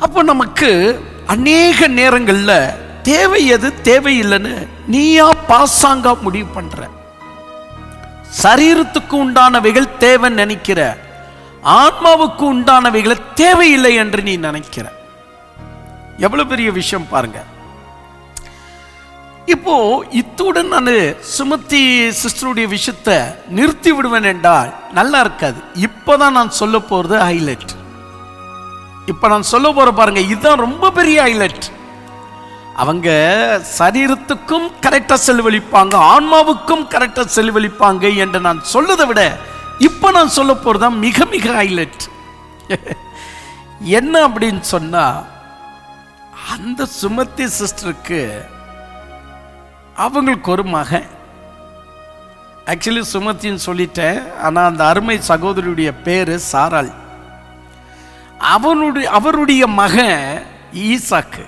அப்போ நமக்கு அநேக நேரங்களில் தேவை எது தேவையில்லைன்னு நீயா பாசாங்கா முடிவு பண்ற. சரீரத்துக்கு உண்டானவைகள் தேவைன்னு நினைக்கிற, ஆன்மாவுக்கு உண்டானவைகளை தேவையில்லை என்று நீ நினைக்கிற. எவ்வளவு பெரிய விஷயம் பாருங்க. இப்போ இத்துடன் நான் சுமதி சிஸ்டருடைய விஷயத்தை நிறுத்தி விடுவேன் என்றால் நல்லா இருக்காது. இப்பதான் நான் சொல்ல போறது ஹைலைட். இப்ப நான் சொல்ல போற பாருங்க, இதுதான் ரொம்ப பெரிய ஹைலைட். அவங்க சரீரத்துக்கும் கரெக்டா செலவழிப்பாங்க, ஆன்மாவுக்கும் கரெக்டா செலவழிப்பாங்க என்று நான் சொல்லதை விட இப்ப நான் சொல்ல போறதுதான் மிக மிக ஹைலைட். என்ன அப்படின்னு சொன்னா, அந்த சுமதி சிஸ்டருக்கு அவங்களுக்கு ஒரு மகன். ஆக்சுவலி சுமத்தின்னு சொல்லிட்டேன், ஆனால் அந்த அருமை சகோதரியுடைய பேரு சாராள். அவருடைய மகன் ஈசாக்கு.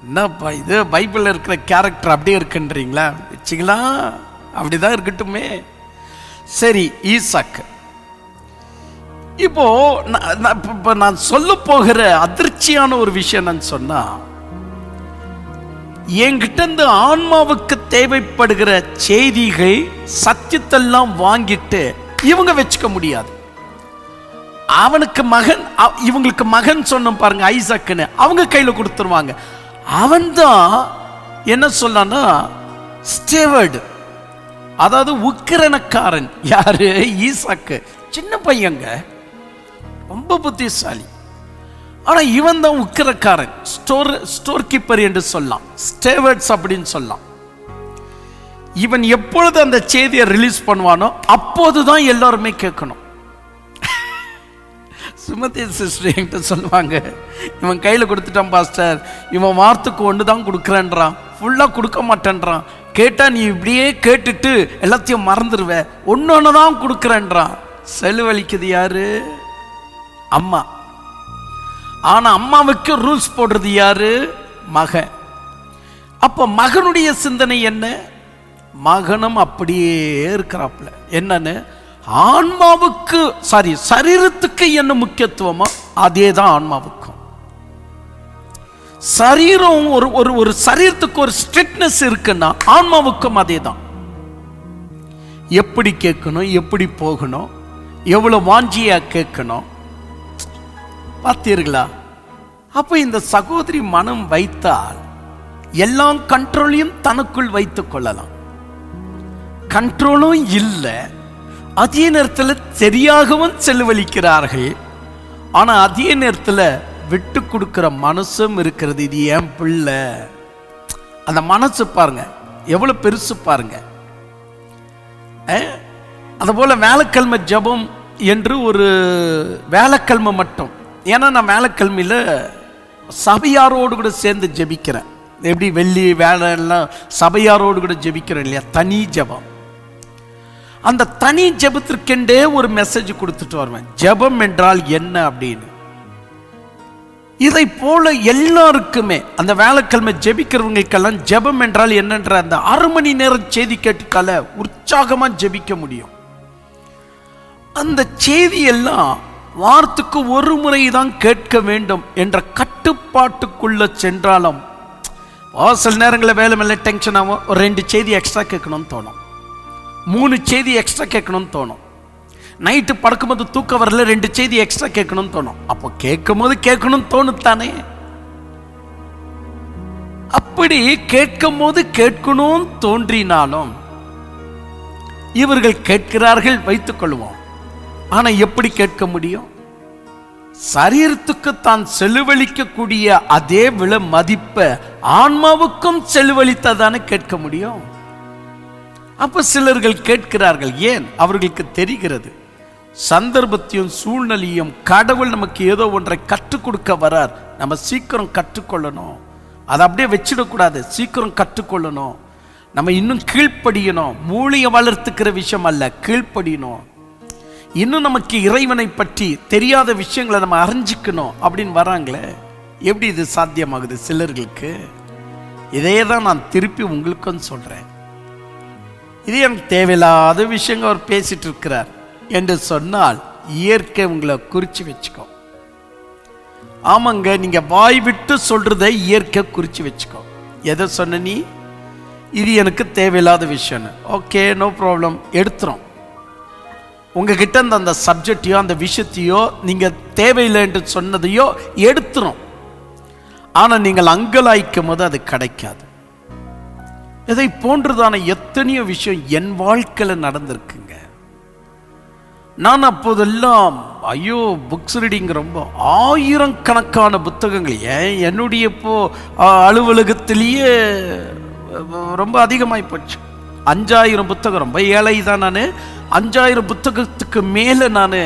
என்னப்பா இது, பைபிளில் இருக்கிற கேரக்டர் அப்படியே இருக்குன்றீங்களா? வச்சுக்கலாம், அப்படிதான் இருக்கட்டுமே. சரி, ஈசாக்கு. இப்போ நான் சொல்ல போகிற அதிர்ச்சியான ஒரு விஷயம் நான் சொன்னா, என்கிட்ட இருந்து ஆன்மாவுக்கு தேவைப்படுகிற செய்திகள் சத்தியத்தெல்லாம் வாங்கிட்டு இவங்க வச்சுக்க முடியாது. அவனுக்கு மகன், இவங்களுக்கு மகன் சொன்னோம் பாருங்க, ஐசாக்குன்னு, அவங்க கையில கொடுத்துருவாங்க. அவன் தான் என்ன சொன்னான்னா ஸ்டேவர்டு, அதாவது உக்கிரனக்காரன். யாரு? ஈசாக்கு. சின்ன பையங்க, ரொம்ப புத்திசாலி. ஆனா இவன் தான் உக்கிரக்காரன், ஸ்டோர் கீப்பர் என்று சொல்லலாம், ஸ்டேவர்ட்ஸ் அப்படின்னு சொல்லலாம். இவன் எப்பொழுது அந்த செய்தியை ரிலீஸ் பண்ணுவானோ அப்போதுதான் எல்லாருமே கேட்கணும். சுமதி சிஸ்டர் என்கிட்ட சொல்லுவாங்க, இவன் கையில் கொடுத்துட்டான் பாஸ்டர், இவன் வாரத்துக்கு ஒன்று தான் கொடுக்குறேன்றான், ஃபுல்லாக கொடுக்க மாட்டேன்றான். கேட்டால் நீ இப்படியே கேட்டுட்டு எல்லாத்தையும் மறந்துடுவ, ஒன்று தான் கொடுக்குறேன்றான். செலவழிக்குது யாரு? அம்மா. ஆனால் அம்மாவுக்கு ரூல்ஸ் போடுறது யாரு? மகன். அப்போ மகனுடைய சிந்தனை என்ன? மகனும் அப்படியே இருக்கிறாப்புல. என்னன்னு, ஆன்மாவுக்கு சரீரத்துக்கு என்ன முக்கியத்துவமோ அதே தான் ஆன்மாவுக்கும். சரீரம் ஒரு சரீரத்துக்கு ஒரு ஸ்ட்ரிக்ட்னஸ் இருக்குன்னா ஆன்மாவுக்கும் அதே தான். எப்படி கேட்கணும், எப்படி போகணும், எவ்வளவு வாஞ்சியா கேட்கணும். பார்த்தீர்களா? அப்ப இந்த சகோதரி மனம் வைத்தால் எல்லா கண்ட்ரோலையும் தனக்குள் வைத்துக் கொள்ளலாம். கண்ட்ரோலும் இல்லை, அதே நேரத்தில் சரியாகவும் செலவழிக்கிறார்கள். ஆனா அதே நேரத்தில் விட்டு கொடுக்கிற மனசும் இருக்கிறது. இது என் பிள்ளை, அந்த மனசு பாருங்க எவ்வளவு பெருசு பாருங்க. அதுபோல வேலைக்கிழமை ஜபம் என்று ஒரு வேலைக்கிழமை மட்டும், ஏன்னா நான் வேலைக்கிழமையில சபையாரோடு கூட சேர்ந்து ஜபிக்கிறேன். எப்படி வெள்ளி வேலை எல்லாம் சபையாரோடு கூட ஜபிக்கிறேன் இல்லையா, தனி ஜபம். அந்த தனி ஜபத்திற்கெண்டே ஒரு மெசேஜ் கொடுத்துட்டு வருவேன், ஜபம் என்றால் என்ன அப்படின்னு. இதை போல எல்லாருக்குமே அந்த வியாழக்கிழமை ஜெபிக்கிறவங்களுக்கெல்லாம் ஜெபம் என்றால் என்னன்ற அந்த 1/2 மணி நேரம் செய்தி கேட்டுக்கால உற்சாகமா ஜெபிக்க முடியும். அந்த செய்தி எல்லாம் வாரத்துக்கு ஒரு முறை தான் கேட்க வேண்டும் என்ற கட்டுப்பாட்டுக்குள்ள சென்றாலும் சில நேரங்களில் வேலை மேலே டென்ஷன் ஆகும். ஒரு 2 செய்தி எக்ஸ்ட்ரா கேட்கணும்னு தோணும், 3 செய்தி எக்ஸ்ட்ரா கேட்கணும்னு தோணும். நைட்டு படுக்கும்போது தூக்க வரல 2 செய்தி எக்ஸ்ட்ரா கேட்கணும்னு தோணும். அப்போ கேட்கும் போது கேட்கணும்னு தோணுத்தானே. அப்படி கேட்கும் போது கேட்கணும் தோன்றினாலும் இவர்கள் கேட்கிறார்கள் வைத்துக் கொள்வோம். ஆனா எப்படி கேட்க முடியும்? சரீரத்துக்கு தான் செலவழிக்கக்கூடிய அதே விலை மதிப்பை ஆன்மாவுக்கும் செலவழித்ததானே கேட்க முடியும். அப்ப சிலர்கள் கேட்கிறார்கள். ஏன்? அவர்களுக்கு தெரிகிறது சந்தர்ப்பத்தையும் சூழ்நிலையும் கடவுள் நமக்கு ஏதோ ஒன்றை கற்றுக் கொடுக்க வரார். நம்ம சீக்கிரம் கற்றுக்கொள்ளணும், அதை அப்படியே வச்சிடக்கூடாது, சீக்கிரம் கற்றுக்கொள்ளணும். நம்ம இன்னும் கீழ்ப்படியணும். மூளையை வளர்த்துக்கிற விஷயம் அல்ல, கீழ்ப்படியணும். இன்னும் நமக்கு இறைவனை பற்றி தெரியாத விஷயங்களை நம்ம அறிஞ்சிக்கணும் அப்படின்னு வராங்களே. எப்படி இது சாத்தியமாகுது சிலர்களுக்கு? இதே தான் நான் திருப்பி உங்களுக்கும் சொல்றேன். இது எனக்கு தேவையில்லாத விஷயங்கள் அவர் பேசிட்டு இருக்கிறார் என்று சொன்னால் இயற்கை உங்களை குறிச்சு வச்சுக்கோ. ஆமாங்க, நீங்க வாய் விட்டு சொல்றதை இயற்கை குறிச்சு வச்சுக்கோ. எதை சொன்ன நீ? இது எனக்கு தேவையில்லாத விஷயம். ஓகே, நோ ப்ராப்ளம், எடுத்துரும். உங்ககிட்ட அந்த சப்ஜெக்டையோ அந்த விஷயத்தையோ நீங்க தேவையில்லை என்று சொன்னதையோ எடுத்துரும். ஆனா நீங்கள் அங்கலாய்க்கும் போது அது கிடைக்காது. இதை போன்றுதான எத்தனையோ விஷயம் என் வாழ்க்கையில நடந்திருக்குங்க. நான் அப்போதெல்லாம் ஐயோ புக்ஸ் ரீடிங் ரொம்ப 1000 கணக்கான புத்தகங்கள் என்னுடைய இப்போ அலுவலகத்திலேயே ரொம்ப அதிகமாகி போச்சு. 5000 புத்தகம். ரொம்ப ஏழை தான் நான். 5000 புத்தகத்துக்கு மேல நான்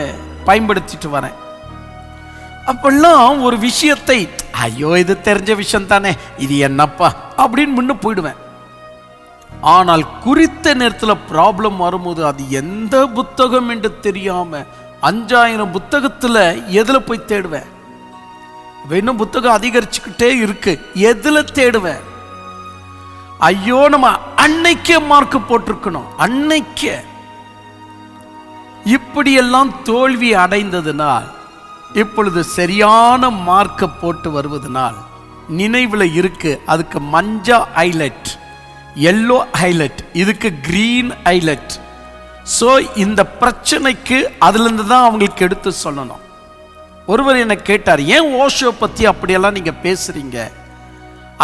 பயன்படுத்திட்டு வரேன். அப்பெல்லாம் ஒரு விஷயத்தை ஐயோ இது தெரிஞ்ச விஷயம் தானே, இது என்னப்பா அப்படின்னு முன்ன போயிடுவேன். ஆனால் குறித்த நேரத்தில் ப்ராப்ளம் வரும்போது அது எந்த புத்தகம் என்று தெரியாம 5000 புத்தகத்துல எதுல போய் தேடுவேன்? இன்னும் புத்தகம் அதிகரிச்சுக்கிட்டே இருக்கு, எதுல தேடுவேன்? ஐயோ நம்ம அன்னைக்கே மார்க் போட்டிருக்கணும். அன்னைக்கே இப்படியெல்லாம் தோல்வி அடைந்ததுனால் இப்பொழுது சரியான மார்க்க போட்டு வருவதனால் நினைவுல இருக்கு. அதுக்கு மஞ்சள் ஹைலைட், எல்லோ ஹைலைட், இதுக்கு கிரீன் ஹைலைட். ஸோ இந்த பிரச்சனைக்கு அதுல இருந்து தான் அவங்களுக்கு எடுத்து சொல்லணும். ஒருவர் என்ன கேட்டார், ஏன் ஓஷோ பத்தி அப்படியெல்லாம் நீங்க பேசுறீங்க?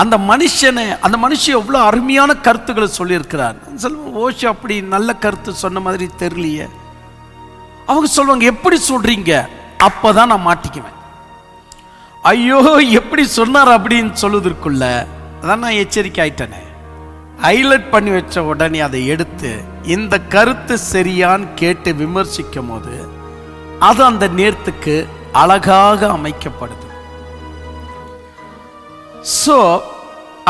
அந்த மனுஷன் எவ்வளோ அருமையான கருத்துக்களை சொல்லியிருக்கிறார். ஓஷோ அப்படி நல்ல கருத்து சொன்ன மாதிரி தெரியலையே. அவங்க சொல்லுவாங்க, எப்படி சொல்றீங்க? அப்பதான் நான் மாட்டிக்குவேன். ஐயோ எப்படி சொன்னார் அப்படின்னு சொல்லுவதற்குள்ள அதான் நான் எச்சரிக்கை ஆயிட்டேனே. ஹைலைட் பண்ணி வச்ச உடனே அதை எடுத்து இந்த கருத்து சரியான்னு கேட்டு விமர்சிக்கும் போது அது அந்த நேரத்துக்கு அழகாக அமைக்கப்படுது. ஸோ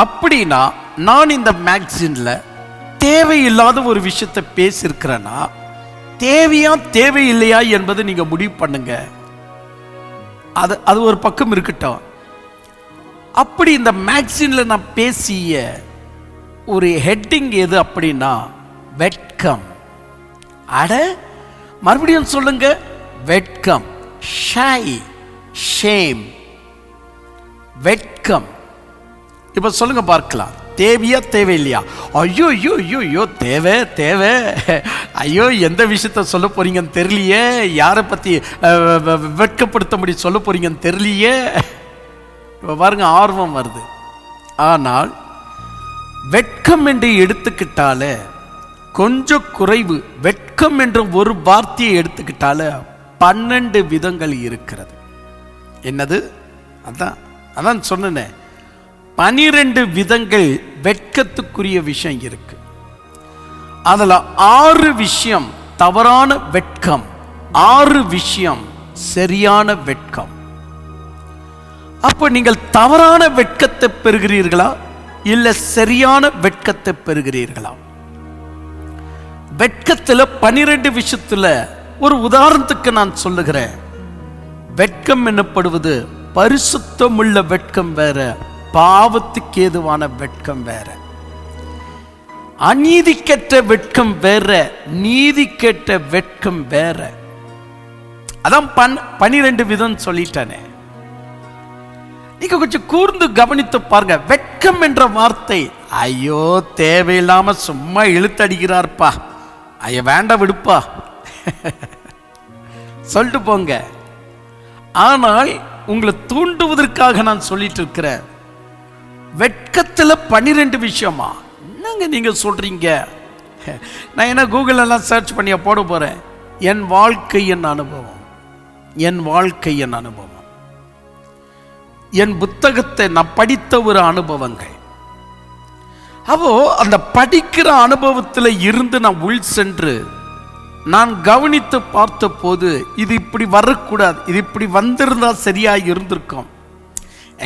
அப்படின்னா நான் இந்த மேக்சின்ல தேவையில்லாத ஒரு விஷயத்தை பேசியிருக்கிறேன்னா தேவையா தேவையில்லையா என்பதை நீங்க முடிவு பண்ணுங்க. அது ஒரு பக்கம் இருக்கட்டும். அப்படி இந்த மேக்சின்ல நான் பேசிய ஒரு ஹெட்டிங் எது அப்படின்னா வெட்கம். அட மறுபடியும் சொல்லுங்க, வெட்கம். ஷை, ஷேம், வெட்கம். இப்ப சொல்லுங்க பார்க்கலாம், தேவையா தேவையில்லையா? ஐயோ ஐயோ ஐயோ ஐயோ தேவை தேவை. ஐயோ எந்த விஷயத்த சொல்ல போறீங்கன்னு தெரியலையே, யாரை பத்தி வெட்கப்படுத்த முடியும் சொல்ல போறீங்கன்னு தெரியலையே. பாருங்க, ஆர்வம் வருது. ஆனால் வெட்கம் என்று எடுத்துக்கிட்டாலே கொஞ்சம் குறைவு. வெட்கம் என்ற ஒரு வார்த்தையை எடுத்துக்கிட்டாலே 12 விதங்கள் இருக்கிறது. என்னது? அதான் சொன்னேன், 12 விதங்கள் வெட்கத்துக்குரிய விஷயம் இருக்கு. அதுல 6 விஷயம் தவறான வெட்கம், 6 விஷயம் சரியான வெட்கம். அப்ப நீங்கள் தவறான வெட்கத்தை பெறுகிறீர்களா இல்ல சரியான வெட்கத்தை பெறுகிறீர்களா? வெட்கத்துல 12 விஷயத்துல ஒரு உதாரணத்துக்கு நான் சொல்லுகிறேன். வெட்கம் எனப்படுவது பரிசுத்தமுள்ள வெட்கம் வேற, பாவத்துக்கு ஏதுவான வெட்கம் வேற. அநீதி கெட்ட வெட்கம் வேற, நீதி கெட்ட வெட்கம் வேற. அதான் 12 விதம் சொல்லிட்டானே. நீங்க கொஞ்சம் கூர்ந்து கவனித்து பாருங்க. வெட்கம் என்ற வார்த்தை, ஐயோ தேவையில்லாம சும்மா இழுத்தடிக்கிறார்ப்பா, ஐயோ வேண்டாம் விடுப்பா சொல்லிட்டு போங்க. ஆனால் உங்களை தூண்டுவதற்காக நான் சொல்லிட்டு இருக்கிறேன். வெட்கத்தில் 12 விஷயமா? என்னங்க நீங்க சொல்றீங்க? நான் என்ன கூகுள் எல்லாம் சர்ச் பண்ணியா போட போறேன்? என் வாழ்க்கையின் அனுபவம், என் வாழ்க்கையின் அனுபவம், என் புத்தகத்தை நான் படித்த ஒரு அனுபவங்கள். அப்போ அந்த படிக்கிற அனுபவத்தில் இருந்து நான் உள் சென்று நான் கவனித்து பார்த்த போது, இது இப்படி வரக்கூடாது, இது இப்படி வந்திருந்தா சரியா இருந்திருக்கும்.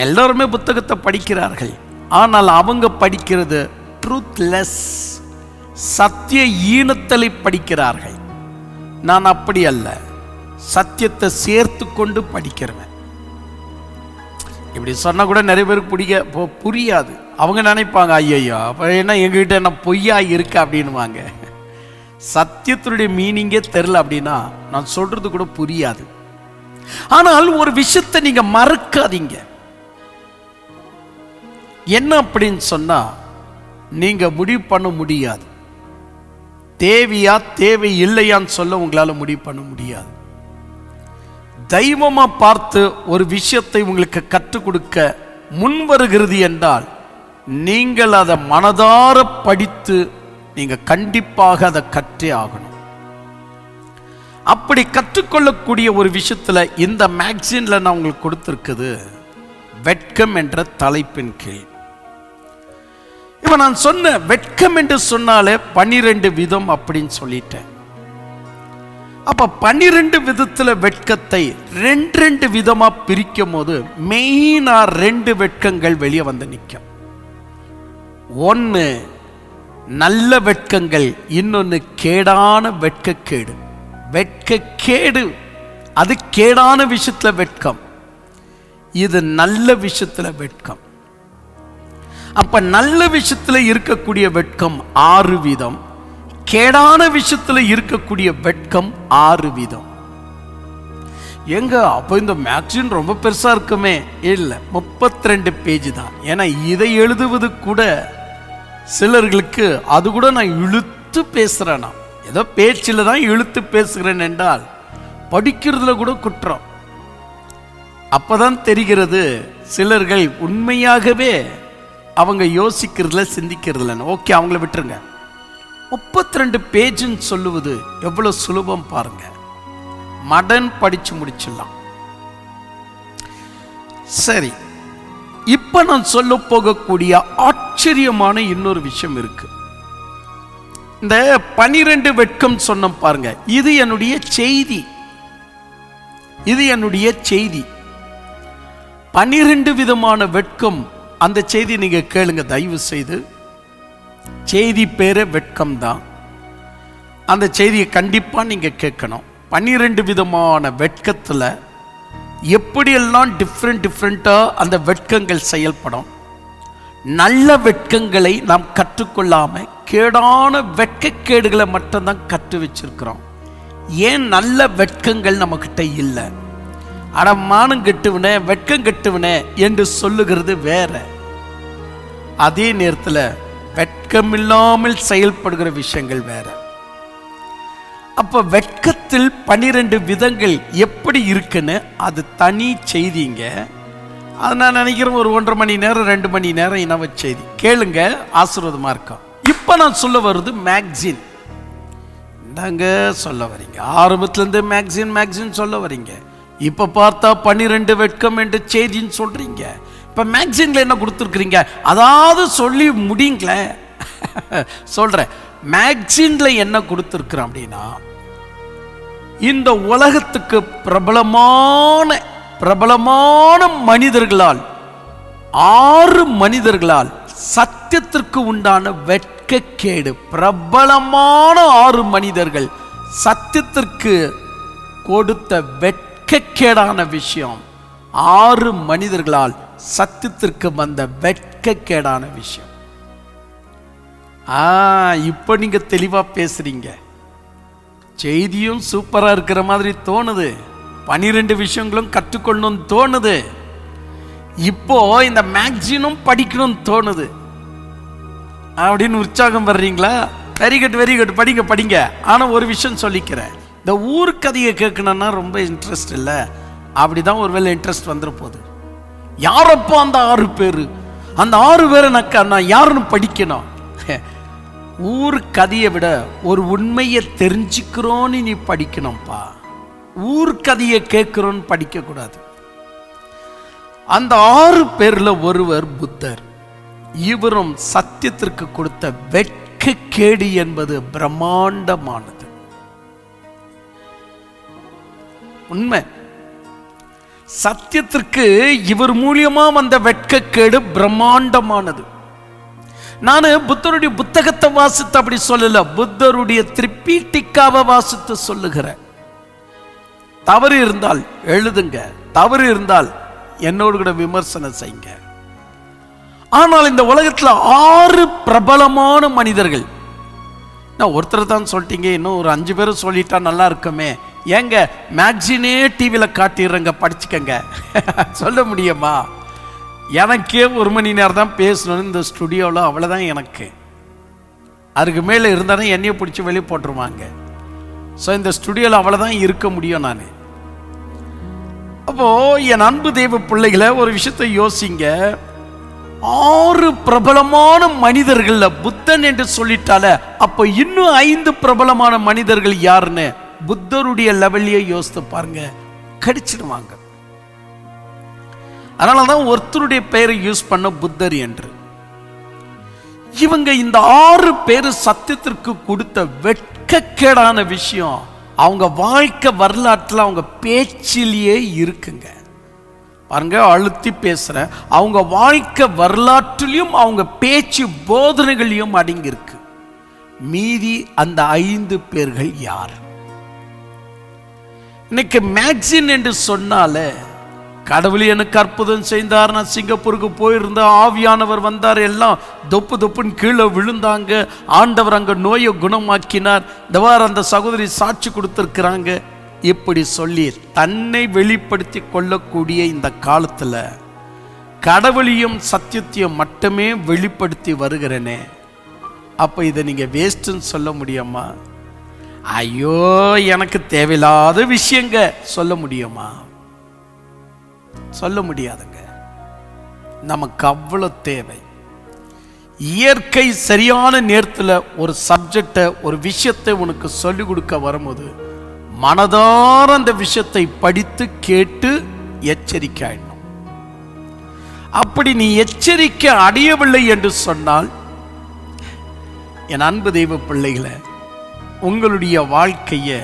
எல்லாருமே புத்தகத்தை படிக்கிறார்கள், ஆனால் அவங்க படிக்கிறது ட்ரூத்லெஸ், சத்திய ஈனத்தலை படிக்கிறார்கள். நான் அப்படி அல்ல, சத்தியத்தை சேர்த்து கொண்டு படிக்கிறேன். இப்படி சொன்னா கூட நிறைய பேருக்கு புரியாது. அவங்க நினைப்பாங்க, ஐயோ அப்ப என்ன எங்ககிட்ட என்ன பொய்யா இருக்கு அப்படின்வாங்க. சத்தியத்தினுடைய மீனிங்கே தெரியல அப்படின்னா நான் சொல்றது கூட புரியாது. ஆனால் ஒரு விஷயத்தை நீங்க மறக்காதீங்க. என்ன அப்படின்னு சொன்னா, நீங்க முடிவு பண்ண முடியாது. தேவையா தேவை இல்லையான்னு சொல்ல உங்களால முடிவு பண்ண முடியாது. தெய்வமா பார்த்து ஒரு விஷயத்தை உங்களுக்கு கற்றுக் கொடுக்க முன் வருகிறது என்றால், நீங்கள் அதை மனதார படித்து நீங்க கண்டிப்பாக அதை கற்றே ஆகணும். அப்படி கற்றுக்கொள்ளக்கூடிய ஒரு விஷயத்துல இந்த மேக்சின்ல நான் உங்களுக்கு கொடுத்திருக்குது வெட்கம் என்ற தலைப்பின் கீழ். இப்ப நான் சொன்ன வெட்கம் என்று சொன்னாலே 12 விதம் அப்படின்னு சொல்லிட்டேன். அப்ப 12 விதத்துல வெட்கத்தை 2 விதமா பிரிக்கும் போது மெயினா 2 வெட்கங்கள் வெளியே வந்து நிற்கும். ஒன்னு நல்ல வெட்கங்கள், இன்னொன்னு கேடான வெட்கக்கேடு. வெட்கக்கேடு அது கேடான விஷயத்துல வெட்கம், இது நல்ல விஷயத்துல வெட்கம். அப்ப நல்ல விஷயத்துல இருக்கக்கூடிய வெட்கம் 6 வீதம், கேடான விஷயத்துல இருக்கக்கூடிய வெட்கம் 6 வீதம். எங்க அப்ப இந்த மேக்சின் ரொம்ப பெருசா இருக்குமே? இல்ல, 32 பேஜ் தான். ஏன்னா இதை எழுதுவது கூட சிலர்களுக்கு அது கூட நான் இழுத்து பேசுறேனா, ஏதோ பேச்சில் தான் இழுத்து பேசுகிறேன் என்றால் படிக்கிறதுல கூட குற்றம். அப்பதான் தெரிகிறது சிலர்கள் உண்மையாகவே அவங்க யோசிக்கிறதுல சிந்திக்கிறதுல. ஓகே, அவங்கள விட்டுருங்க. 32 பேஜ்ன்னு சொல்லுவது எவ்வளவு சுலபம் பாருங்க. மடன் படிச்சு முடிச்சிடலாம். சரி, இப்ப நான் சொல்ல போகக்கூடிய ஆச்சரியமான இன்னொரு விஷயம் இருக்கு. இந்த 12 வெட்கம் சொன்ன பாருங்க, இது என்னுடைய செய்தி, இது என்னுடைய செய்தி. 12 விதமான வெட்கம், அந்த செய்தி நீங்க கேளுங்க தயவு செய்து. செய்தி பேரே வெட்கம் தான். அந்த செய்தியை கண்டிப்பா நீங்க கேட்கணும். 12 விதமான வெட்கத்துல எப்படியெல்லாம் டிஃப்ரெண்டா அந்த வெட்கங்கள் செயல்படும். நல்ல வெட்கங்களை நாம் கற்றுக்கொள்ளாம கேடான வெட்கக்கேடுகளை மட்டும்தான் கற்று வச்சிருக்கிறோம். ஏன் நல்ல வெட்கங்கள் நம்ம கிட்ட இல்லை? அட மானம் கெட்டுவனே, வெட்கம் கெட்டுவனே என்று சொல்லுகிறது வேற. அதே நேரத்தில் வெட்கமில்லாமல் செயல்படுகிற விஷயங்கள் வேற. அப்ப வெட்கத்தில் 12 விதங்கள் எப்படி இருக்குன்னு அது தனி செய்திங்க. அது நான் நினைக்கிறேன் ஒரு 1.5 மணி நேரம் 2 மணி நேரம் இனவ செய்தி கேளுங்க, ஆசீர்வாதமா இருக்கும். இப்ப நான் சொல்ல வருது மேக்சின். என்னங்க சொல்ல வரீங்க? ஆரம்பத்துல இருந்து மேக்சின் சொல்ல வரீங்க. இப்ப பார்த்தா 12 வெட்கம் என்று செய்தின்னு சொல்றீங்க. இப்ப மேக்சின்ல என்ன கொடுத்துருக்கீங்க? அதாவது சொல்லி முடிங்களேன். சொல்றேன், மேக்சின்ல என்ன கொடுத்திருக்கிறோம் அப்படின்னா, இந்த உலகத்துக்கு பிரபலமான மனிதர்களால் 6 மனிதர்களால் சத்தியத்திற்கு உண்டான வெட்கக்கேடு, பிரபலமான 6 மனிதர்கள் சத்தியத்திற்கு கொடுத்த வெட்கக்கேடான விஷயம் 6 மனிதர்களால் சத்தியத்திற்கு வந்த வெட்கக்கேடான விஷயம். இப்போ நீங்க தெளிவா பேசுறீங்க. செய்தியும் சூப்பரா இருக்கிற மாதிரி தோணுது, 12 விஷயங்களும் கற்றுக்கொள்ளணும் தோணுது, இப்போ இந்த மேக்சினும் படிக்கணும் தோணுது அப்படின்னு உற்சாகம் வர்றீங்களா? வெரி குட் வெரி குட், படிங்க படிங்க. ஆனா ஒரு விஷயம் சொல்லிக்கிறேன், இந்த ஊர் கதையை கேட்கணும்னா ரொம்ப இன்ட்ரெஸ்ட் இல்லை. அப்படிதான் ஒருவேளை இன்ட்ரெஸ்ட் வந்துட போகுது. யாரப்போ அந்த 6 பேரு, அந்த 6 பேரை நான் யாருன்னு படிக்கணும். ஊர் கதையை விட ஒரு உண்மையை தெரிஞ்சுக்கிறோன்னு நீ படிக்கணும்ப்பா. ஊர் கதையை கேட்கிறோன்னு படிக்க கூடாது. அந்த 6 பேர்ல ஒருவர் புத்தர். இவரும் சத்தியத்திற்கு கொடுத்த வெட்கக்கேடு என்பது பிரம்மாண்டமானது. உண்மை. சத்தியத்திற்கு இவர் மூலியமா வந்த வெட்கக்கேடு பிரம்மாண்டமானது. நான் புத்தருடைய புத்தகத்தை வாசித்து அப்படி சொல்லல, புத்தருடைய திரிபீட்டிக்காவை வாசித்து சொல்லுகிறேன். தவறு இருந்தால் எழுதுங்க, தவறு இருந்தால் என்னோடு கூட விமர்சனம் செய்யுங்க. ஆனால் இந்த உலகத்தில் 6 பிரபலமான மனிதர்கள், நான் ஒருத்தர் தான் சொல்லிட்டீங்க, இன்னும் ஒரு 5 பேரும் சொல்லிட்டா நல்லா இருக்குமே. ஏங்க மேக்சினே டிவியில் காட்டிடுறங்க, படிச்சுக்கங்க. சொல்ல முடியுமா? எனக்கே 1 மணி நேரம் தான் பேசணும்னு இந்த ஸ்டுடியோவில், அவ்வளோதான் எனக்கு. அதுக்கு மேலே இருந்தாலும் என்னையை பிடிச்சி வெளியே போட்டுருவாங்க. ஸோ இந்த ஸ்டுடியோவில் அவ்வளோதான் இருக்க முடியும் நான். அப்போது என் அன்பு தெய்வ பிள்ளைகளை ஒரு விஷயத்தை யோசிங்க. 6 பிரபலமான மனிதர்கள் புத்தன் என்று சொல்லிட்டால, அப்போ இன்னும் 5 பிரபலமான மனிதர்கள் யாருன்னு புத்தருடைய லெவல்லையே யோசித்து பாருங்க, கடிச்சிடுவாங்க. அதனாலதான் ஒருத்தருடைய பெயரை யூஸ் பண்ண புத்தர் என்று. இவங்க இந்த 6 பேர் சத்தியத்திற்கு கொடுத்த வெட்கக்கேடான விஷயம் அவங்க வாழ்க்கை வரலாற்றில், அவங்க பேச்சிலேயே இருக்குங்க. பாருங்க, அழுத்தி பேசுற, அவங்க வாழ்க்கை வரலாற்றிலையும் அவங்க பேச்சு போதனைகளையும் அடங்கி இருக்கு. மீதி அந்த 5 பேர்கள் யார்? இன்னைக்கு மேக்சின் என்று சொன்னால, கடவுள் எனக்கு அற்புதம் செய்தார், நான் சிங்கப்பூருக்கு போயிருந்த, ஆவியானவர் வந்தார், எல்லாம் தொப்பு தொப்புன்னு கீழே விழுந்தாங்க, ஆண்டவர் அங்கே நோயை குணமாக்கினார், இந்த வாரம் அந்த சகோதரி சாட்சி கொடுத்துருக்குறாங்க, இப்படி சொல்லி தன்னை வெளிப்படுத்தி கொள்ளக்கூடிய இந்த காலத்தில் கடவுளையும் சத்தியத்தையும் மட்டுமே வெளிப்படுத்தி வருகிறேனே, அப்போ இதை நீங்கள் வேஸ்ட்டுன்னு சொல்ல முடியுமா? ஐயோ எனக்கு தேவையில்லாத விஷயங்க சொல்ல முடியுமா? சொல்ல முடியாதுங்க. நமக்கு அவ்வளோ தேவை. இயற்கை சரியான நேரத்தில் ஒரு சப்ஜெக்டை, ஒரு விஷயத்தை உனக்கு சொல்லிக் கொடுக்க வரும்போது மனதார அந்த விஷயத்தை படித்து கேட்டு எச்சரிக்கை ஆயிடணும். அப்படி நீ எச்சரிக்கை அடையவில்லை என்று சொன்னால், என் அன்பு தெய்வ பிள்ளைகளை, உங்களுடைய வாழ்க்கையை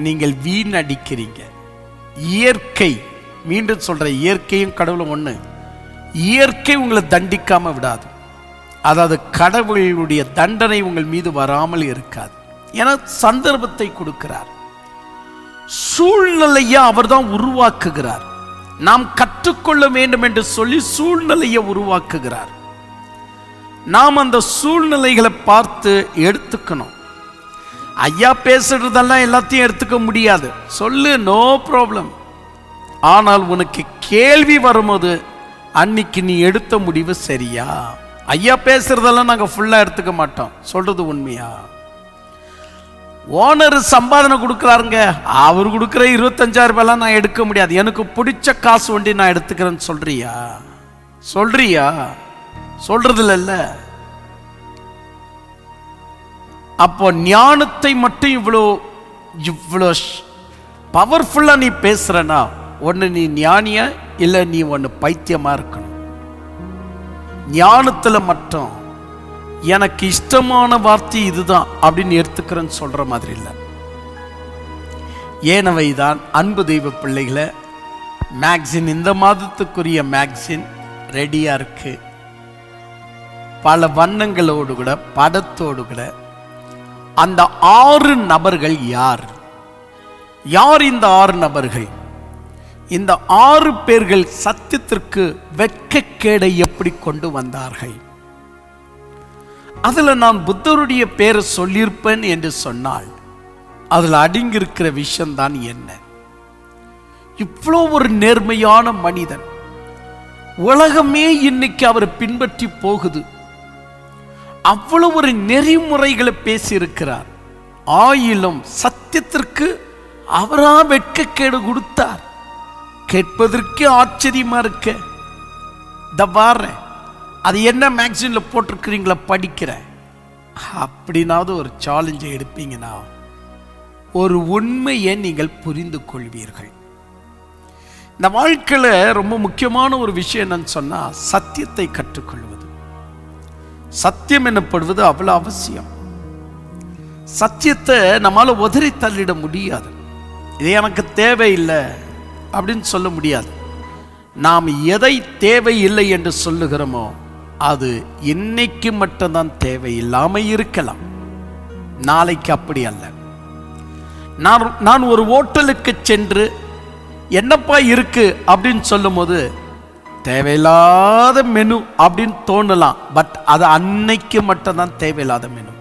நீங்கள் வீணடிக்கிறீங்க. இயற்கை, மீண்டும் சொல்ற, இயற்கையும் கடவுளும் ஒண்ணு. இயற்கை உங்களை தண்டிக்காம விடாது. அதாவது கடவுளுடைய தண்டனை உங்கள் மீது வராமல் இருக்காது. ஏன்னா சந்தர்ப்பத்தை கொடுக்கிறார், சூழ்நிலையை அவர் தான் உருவாக்குகிறார். நாம் கற்றுக்கொள்ள வேண்டும் என்று சொல்லி சூழ்நிலையை உருவாக்குகிறார். நாம் அந்த சூழ்நிலைகளை பார்த்து எடுத்துக்கணும். ஐயா பேசுறதெல்லாம் எல்லாத்தையும் எடுத்துக்க முடியாது, சொல்லு, நோ ப்ராப்ளம். ஆனால் உனக்கு கேள்வி வரும்போது அன்னைக்கு நீ எடுத்த முடிவு சரியா? ஐயா பேசுறதெல்லாம் நாங்கள் ஃபுல்லாக எடுத்துக்க மாட்டோம், சொல்றது உண்மையா? ஓனர் சம்பாதனை கொடுக்குறாருங்க, அவர் கொடுக்குற 25,000 ரூபாயெல்லாம் நான் எடுக்க முடியாது, எனக்கு பிடிச்ச காசு ஒண்டி நான் எடுத்துக்கிறேன்னு சொல்றியா? சொல்றியா? சொல்றது இல்ல. அப்போ ஞானத்தை மட்டும் இவ்வளோ பவர்ஃபுல்லா நீ பேசுறனா, ஒன்று நீ ஞானியா இல்லை நீ ஒன்று பைத்தியமா இருக்கணும். ஞானத்தில் மட்டும் எனக்கு இஷ்டமான வார்த்தை இதுதான் அப்படின்னு எடுத்துக்கிறேன்னு சொல்ற மாதிரி இல்லை. ஏனவைதான் அன்பு தெய்வ பிள்ளைகளை, மேக்சின், இந்த மாதத்துக்குரிய மேக்சின் ரெடியா இருக்கு. பல வண்ணங்களோடு கூட, படத்தோடு கூட. அந்த 6 நபர்கள் யார்? யார் இந்த 6 நபர்கள்? இந்த 6 பேர்கள் சத்தியத்திற்கு வெட்கக்கேடை எப்படி கொண்டு வந்தார்கள்? அதுல நான் புத்தருடைய பேரை சொல்லியிருப்பேன் என்று சொன்னால் அதுல அடங்கியிருக்கிற விஷயம்தான் என்ன? இவ்வளோ ஒரு நேர்மையான மனிதன், உலகமே இன்னைக்கு அவரை பின்பற்றி போகுது. அவ்வளவு ஒரு நெறிமுறைகளை பேசியிருக்கிறார். ஆயிலும் சத்தியத்திற்கு அவரா வெட்கக்கேடு கொடுத்தார். கேட்பதற்கு ஆச்சரியமா இருக்க. அது என்ன மேக்சின்ல போட்டிருக்கிறீங்களா படிக்கிறேன் அப்படின்னாவது ஒரு சேலஞ்சை எடுப்பீங்கன்னா ஒரு உண்மையை நீங்கள் புரிந்து கொள்வீர்கள். இந்த வாழ்க்கையில ரொம்ப முக்கியமான ஒரு விஷயம் என்னன்னு சொன்னா சத்தியத்தை கற்றுக்கொள்வது. சத்தியம் எனப்படுவது அவ்வளவு அவசியம். சத்தியத்தை நம்மால உதறி தள்ளிட முடியாது. இது எனக்கு தேவையில்லை அப்படின்னு சொல்ல முடியாது. நாம் எதை தேவையில்லை என்று சொல்லுகிறோமோ அது இன்னைக்கு மட்டும்தான் தேவையில்லாம இருக்கலாம், நாளைக்கு அப்படி அல்ல. நான் ஒரு ஹோட்டலுக்கு சென்று என்னப்பா இருக்கு அப்படின்னு சொல்லும் போது தேவையில்லாத மெனு அப்படின்னு தோணலாம். பட் அது அன்னைக்கு மட்டும்தான் தேவையில்லாத மெனு.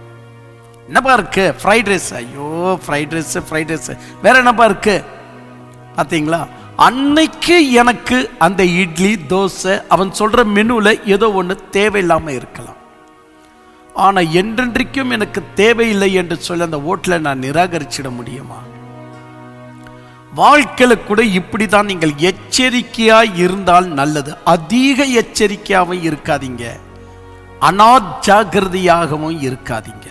என்னப்பா இருக்கு? Fried rice. ஐயோ ஃப்ரைட் ரைஸ். வேற என்னப்பா இருக்கு பார்த்தீங்களா? அன்னைக்கு எனக்கு அந்த இட்லி தோசை அவன் சொல்ற மெனுல ஏதோ ஒன்று தேவையில்லாம இருக்கலாம். ஆனா என்றென்றைக்கும் எனக்கு தேவையில்லை என்று சொல்லி அந்த ஹோட்டலை நான் நிராகரிச்சிட முடியுமா? வாழ்க்கையில கூட இப்படிதான் நீங்கள் எச்சரிக்கையா இருந்தால் நல்லது. அதிக எச்சரிக்கையாகவும் இருக்காதீங்க, அனாஜாகிரதையாகவும் இருக்காதீங்க.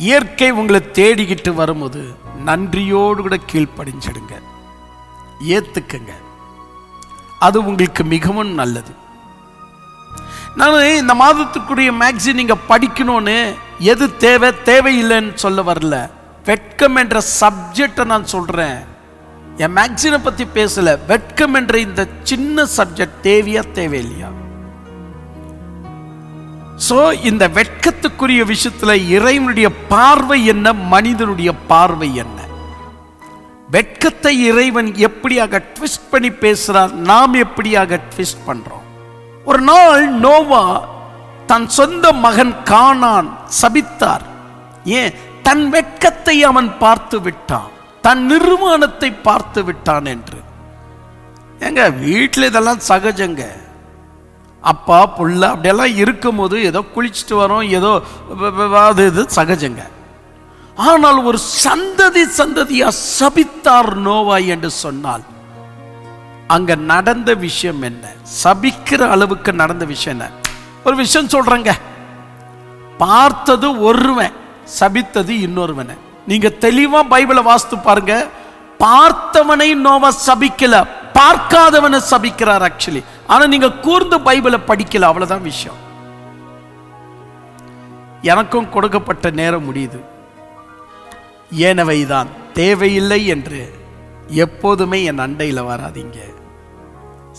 இயற்கை உங்களை தேடிக்கிட்டு வரும்போது நன்றியோடு கூட கீழ்ப்படிஞ்சிடுங்க, ஏத்துக்குங்க. அது உங்களுக்கு மிகவும் நல்லது. நான் இந்த மாதத்துக்குரிய மேக்சின் நீங்க படிக்கணும்னு எது தேவையில்லைன்னு சொல்ல வரல. வெட்கம் என்ற சப்ஜெக்டை நான் சொல்றேன். என் மேக்சினை பத்தி பேசல. வெட்கம் என்ற இந்த சின்ன சப்ஜெக்ட் தேவையில்லையா? சோ இந்த வெட்கத்துக்குரிய விஷயத்துல இறைவனுடைய பார்வை என்ன, மனிதனுடைய பார்வை என்ன? வெட்கத்தை இறைவன் எப்படியாக ட்விஸ்ட் பண்ணி பேசுறார், நாம் எப்படியாக ட்விஸ்ட் பண்றோம். ஒரு நாள் நோவா தன் சொந்த மகன் கானான் சபித்தார். ஏன்? தன் வெட்கத்தை அவன் பார்த்து விட்டான், தன் நிர்வாணத்தை பார்த்து விட்டான் என்று. எங்க வீட்டில் இதெல்லாம் சகஜங்க. அப்பா புள்ள அப்படியெல்லாம் இருக்கும் போது ஏதோ குளிச்சுட்டு வரோம், ஏதோ இது சகஜங்க. ஆனால் ஒரு சந்ததியா சபித்தார் நோவா என்று சொன்னால் அங்க நடந்த விஷயம் என்ன? சபிக்கிற அளவுக்கு நடந்த விஷயம் என்ன? ஒரு விஷயம் சொல்றேங்க. பார்த்தது ஒருவன், சபித்தது இன்னொருவனை. நீங்க தெளிவா பைபிளை வாசித்து பாருங்க. பார்த்தவனை நோவா சபிக்கல, பார்க்காதவனை சபிக்கிறார் ஆக்சுவலி. ஆனா நீங்க கூர்ந்து பைபிளை படிக்கல, அவ்வளவுதான் விஷயம். எனக்கும் கொடுக்கப்பட்ட நேரம் முடியுது. ஏனவைதான் தேவையில்லை என்று எப்போதுமே என் அண்டையில் வராதிங்க.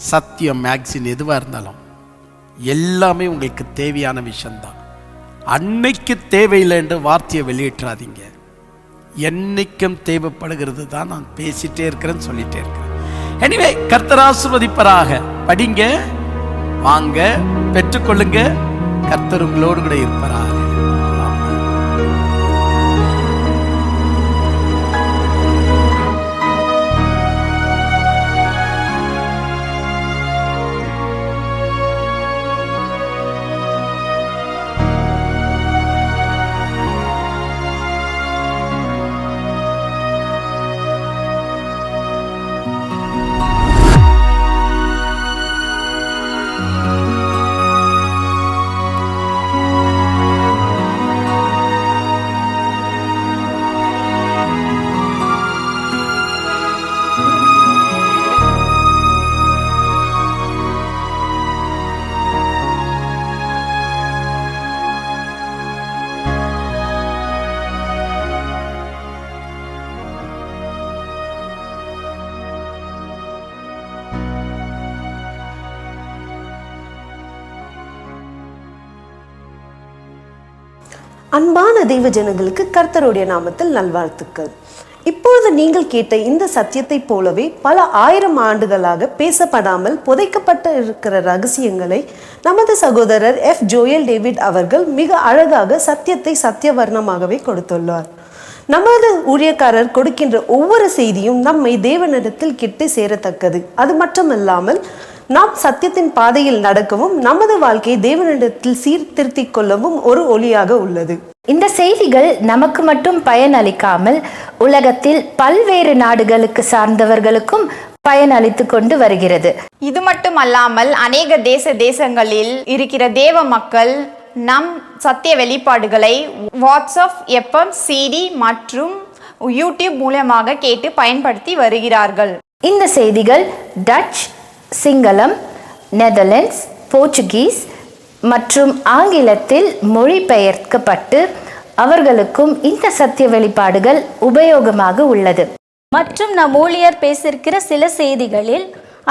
சத்தியம் மேக்சின் எதுவா இருந்தாலும் எல்லாமே உங்களுக்கு தேவையான விஷயம்தான். அன்னைக்கு தேவையில்லை என்று வார்த்தையை வெளியிட்டாதீங்க. என்னைக்கும் தேவைப்படுகிறது தான் நான் பேசிட்டே இருக்கிறேன்னு சொல்லிட்டே இருக்கிறேன். எனிவே, கர்த்தர் ஆசீர்வதிப்பாராக. படிங்க, வாங்க, பெற்றுக்கொள்ளுங்க. கர்த்தர் உங்களோடு கூட இருப்பாராக. அன்பான தெய்வ ஜனங்களுக்கு கர்த்தருடைய நாமத்தில் நல்வாழ்த்துக்கள். இப்பொழுது நீங்கள் கேட்ட இந்த சத்தியத்தை போலவே பல ஆயிரம் ஆண்டுகளாக பேசப்படாமல் புதைக்கப்பட்டு இருக்கிற ரகசியங்களை நமது சகோதரர் எஃப் ஜோயல் டேவிட் அவர்கள் மிக அழகாக சத்தியத்தை சத்தியவர்ணமாகவே கொடுத்துள்ளார். நமது ஊழியக்காரர் கொடுக்கின்ற ஒவ்வொரு செய்தியும் நம்மை தேவனிடத்தில் கிட்டு சேரத்தக்கது. அது மட்டுமல்லாமல் நாம் சத்தியத்தின் பாதையில் நடக்கவும் நமது வாழ்க்கையை தேவனிடத்தில் சீர்திருத்திக் கொள்ளவும் ஒரு ஒளியாக உள்ளது. இந்த செய்திகள் நமக்கு மட்டும் பயனளிக்காமல் உலகத்தில் பல்வேறு நாடுகளுக்கு சார்ந்தவர்களுக்கும் பயனளித்து கொண்டு வருகிறது. இது மட்டுமல்லாமல் அநேக தேசங்களில் இருக்கிற தேவ மக்கள் நம் சத்திய வெளிப்பாடுகளை வாட்ஸ்அப், எஃப்எம், சிடி மற்றும் யூடியூப் மூலமாக கேட்டு பயன்படுத்தி வருகிறார்கள். இந்த செய்திகள் டச், சிங்களம், நெதர்லாண்ட்ஸ், போர்ச்சுகீஸ் மற்றும் ஆங்கிலத்தில் மொழிபெயர்க்கப்பட்டு அவர்களுக்கும் இந்த சத்திய வெளிப்பாடுகள் உபயோகமாக உள்ளது. மற்றும் நம் ஊழியர் பேசியிருக்கிற சில செய்திகளில்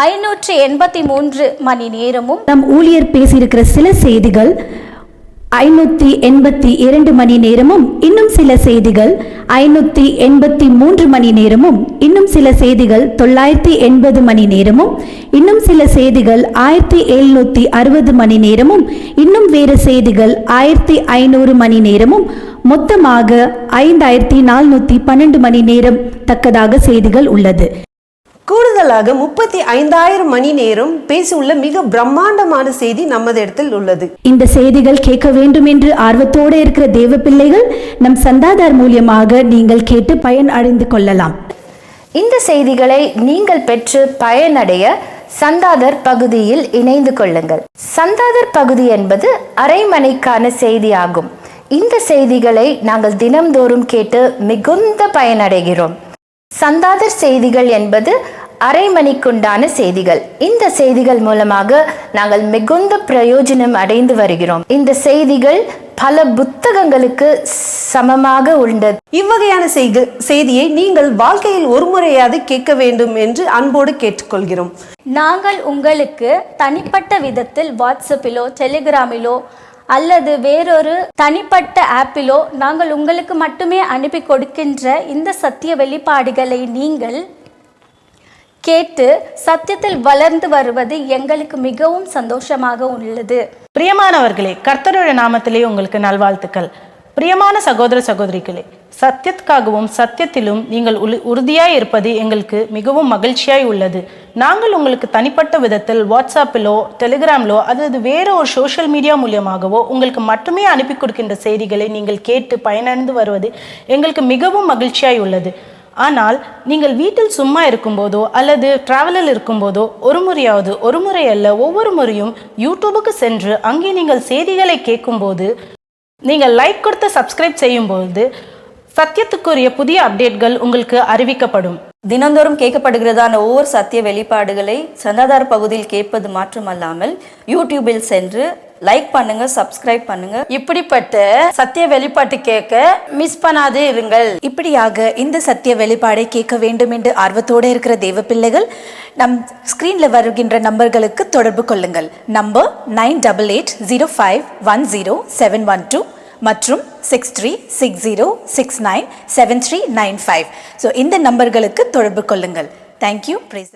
583 மணி நேரமும், நம் ஊழியர் பேசியிருக்கிற சில செய்திகள் 582 மணி நேரமும், இன்னும் சில செய்திகள் 583 மணி நேரமும், இன்னும் சில செய்திகள் 980 மணி நேரமும், இன்னும் சில செய்திகள் 1760 மணி நேரமும், இன்னும் வேறு செய்திகள் 1500 மணி நேரமும், மொத்தமாக 5412 மணி நேரம் தக்கதாக செய்திகள் உள்ளது. கூடுதலாக 35,000 மணி நேரம் பேசியுள்ள மிக பிரம்மாண்டமான செய்தி நமது இடத்தில் உள்ளது. இந்த செய்திகள் கேட்க வேண்டும் என்று ஆர்வத்தோடு இருக்கிற தேவ பிள்ளைகள் நம் சந்தாதார் மூலியமாக நீங்கள் கேட்டு பயன் அடைந்து கொள்ளலாம். இந்த செய்திகளை நீங்கள் பெற்று பயனடைய சந்தாதர் பகுதியில் இணைந்து கொள்ளுங்கள். சந்தாதர் பகுதி என்பது அரைமணிக்கான செய்தியாகும். இந்த செய்திகளை நாங்கள் தினம்தோறும் கேட்டு மிகுந்த பயனடைகிறோம். சந்தாதர் செய்திகள் என்பது அரை மணிக்குண்டான செய்திகள். இந்த செய்திகள் மூலமாக நாங்கள் மிகுந்த பிரயோஜனம் அடைந்து வருகிறோம். இந்த செய்திகள் பல புத்தகங்களுக்கு சமமாக உள்ளது. இவ்வகையான செய்தியை நீங்கள் வாழ்க்கையில் ஒரு முறையாவது கேட்க வேண்டும் என்று அன்போடு கேட்டுக்கொள்கிறோம். நாங்கள் உங்களுக்கு தனிப்பட்ட விதத்தில் வாட்ஸ்அப்பிலோ, டெலிகிராமிலோ அல்லது வேறொரு தனிப்பட்ட ஆப்பிலோ நாங்கள் உங்களுக்கு மட்டுமே அனுப்பி கொடுக்கின்ற இந்த சத்திய வெளிப்பாடுகளை நீங்கள் கேட்டு சத்தியத்தில் வளர்ந்து வருவது எங்களுக்கு மிகவும் சந்தோஷமாக உள்ளது. பிரியமானவர்களே, கர்த்தருடைய நாமத்திலே உங்களுக்கு நல்வாழ்த்துக்கள். பிரியமான சகோதர சகோதரிகளே, சத்தியத்துக்காகவும் சத்தியத்திலும் நீங்கள் உறுதியாய் இருப்பது எங்களுக்கு மிகவும் மகிழ்ச்சியாய் உள்ளது. நாங்கள் உங்களுக்கு தனிப்பட்ட விதத்தில் வாட்ஸ்அப்பிலோ, டெலிகிராமிலோ அல்லது வேறு ஒரு சோஷியல் மீடியா மூலியமாகவோ உங்களுக்கு மட்டுமே அனுப்பி கொடுக்கின்ற செய்திகளை நீங்கள் கேட்டு பயனடைந்து வருவது எங்களுக்கு மிகவும் மகிழ்ச்சியாய் உள்ளது. ஆனால் நீங்கள் வீட்டில் சும்மா இருக்கும்போதோ அல்லது டிராவலில் இருக்கும்போதோ ஒரு முறை அல்ல ஒவ்வொரு முறையும் யூடியூபுக்கு சென்று அங்கே நீங்கள் செய்திகளை கேட்கும்போது, நீங்கள் லைக் கொடுத்து சப்ஸ்கிரைப் செய்யும்போது சத்தியத்துக்குரிய புதிய அப்டேட்கள் உங்களுக்கு அறிவிக்கப்படும். தினந்தோறும் கேட்கப்படுகிறதான ஒவ்வொரு சத்திய வெளிப்பாடுகளை சந்தாதார பகுதியில் கேட்பது மாற்றமல்லாமல் யூடியூபில் சென்று லைக் பண்ணுங்க, சப்ஸ்கிரைப் பண்ணுங்க. இப்படிப்பட்ட சத்திய வெளிப்பாட்டு கேட்க மிஸ் பண்ணாதே இருங்கள். இப்படியாக இந்த சத்திய வெளிப்பாடை கேட்க வேண்டும் என்று ஆர்வத்தோடு இருக்கிற தேவ பிள்ளைகள் நம் ஸ்கிரீன்ல வருகின்ற நம்பர்களுக்கு தொடர்பு கொள்ளுங்கள். நம்பர் 9880510712 மற்றும் 6360697395. ஸோ இந்த நம்பர்களுக்கு தொடர்பு கொள்ளுங்கள். தேங்க்யூ. பிரைஸ்.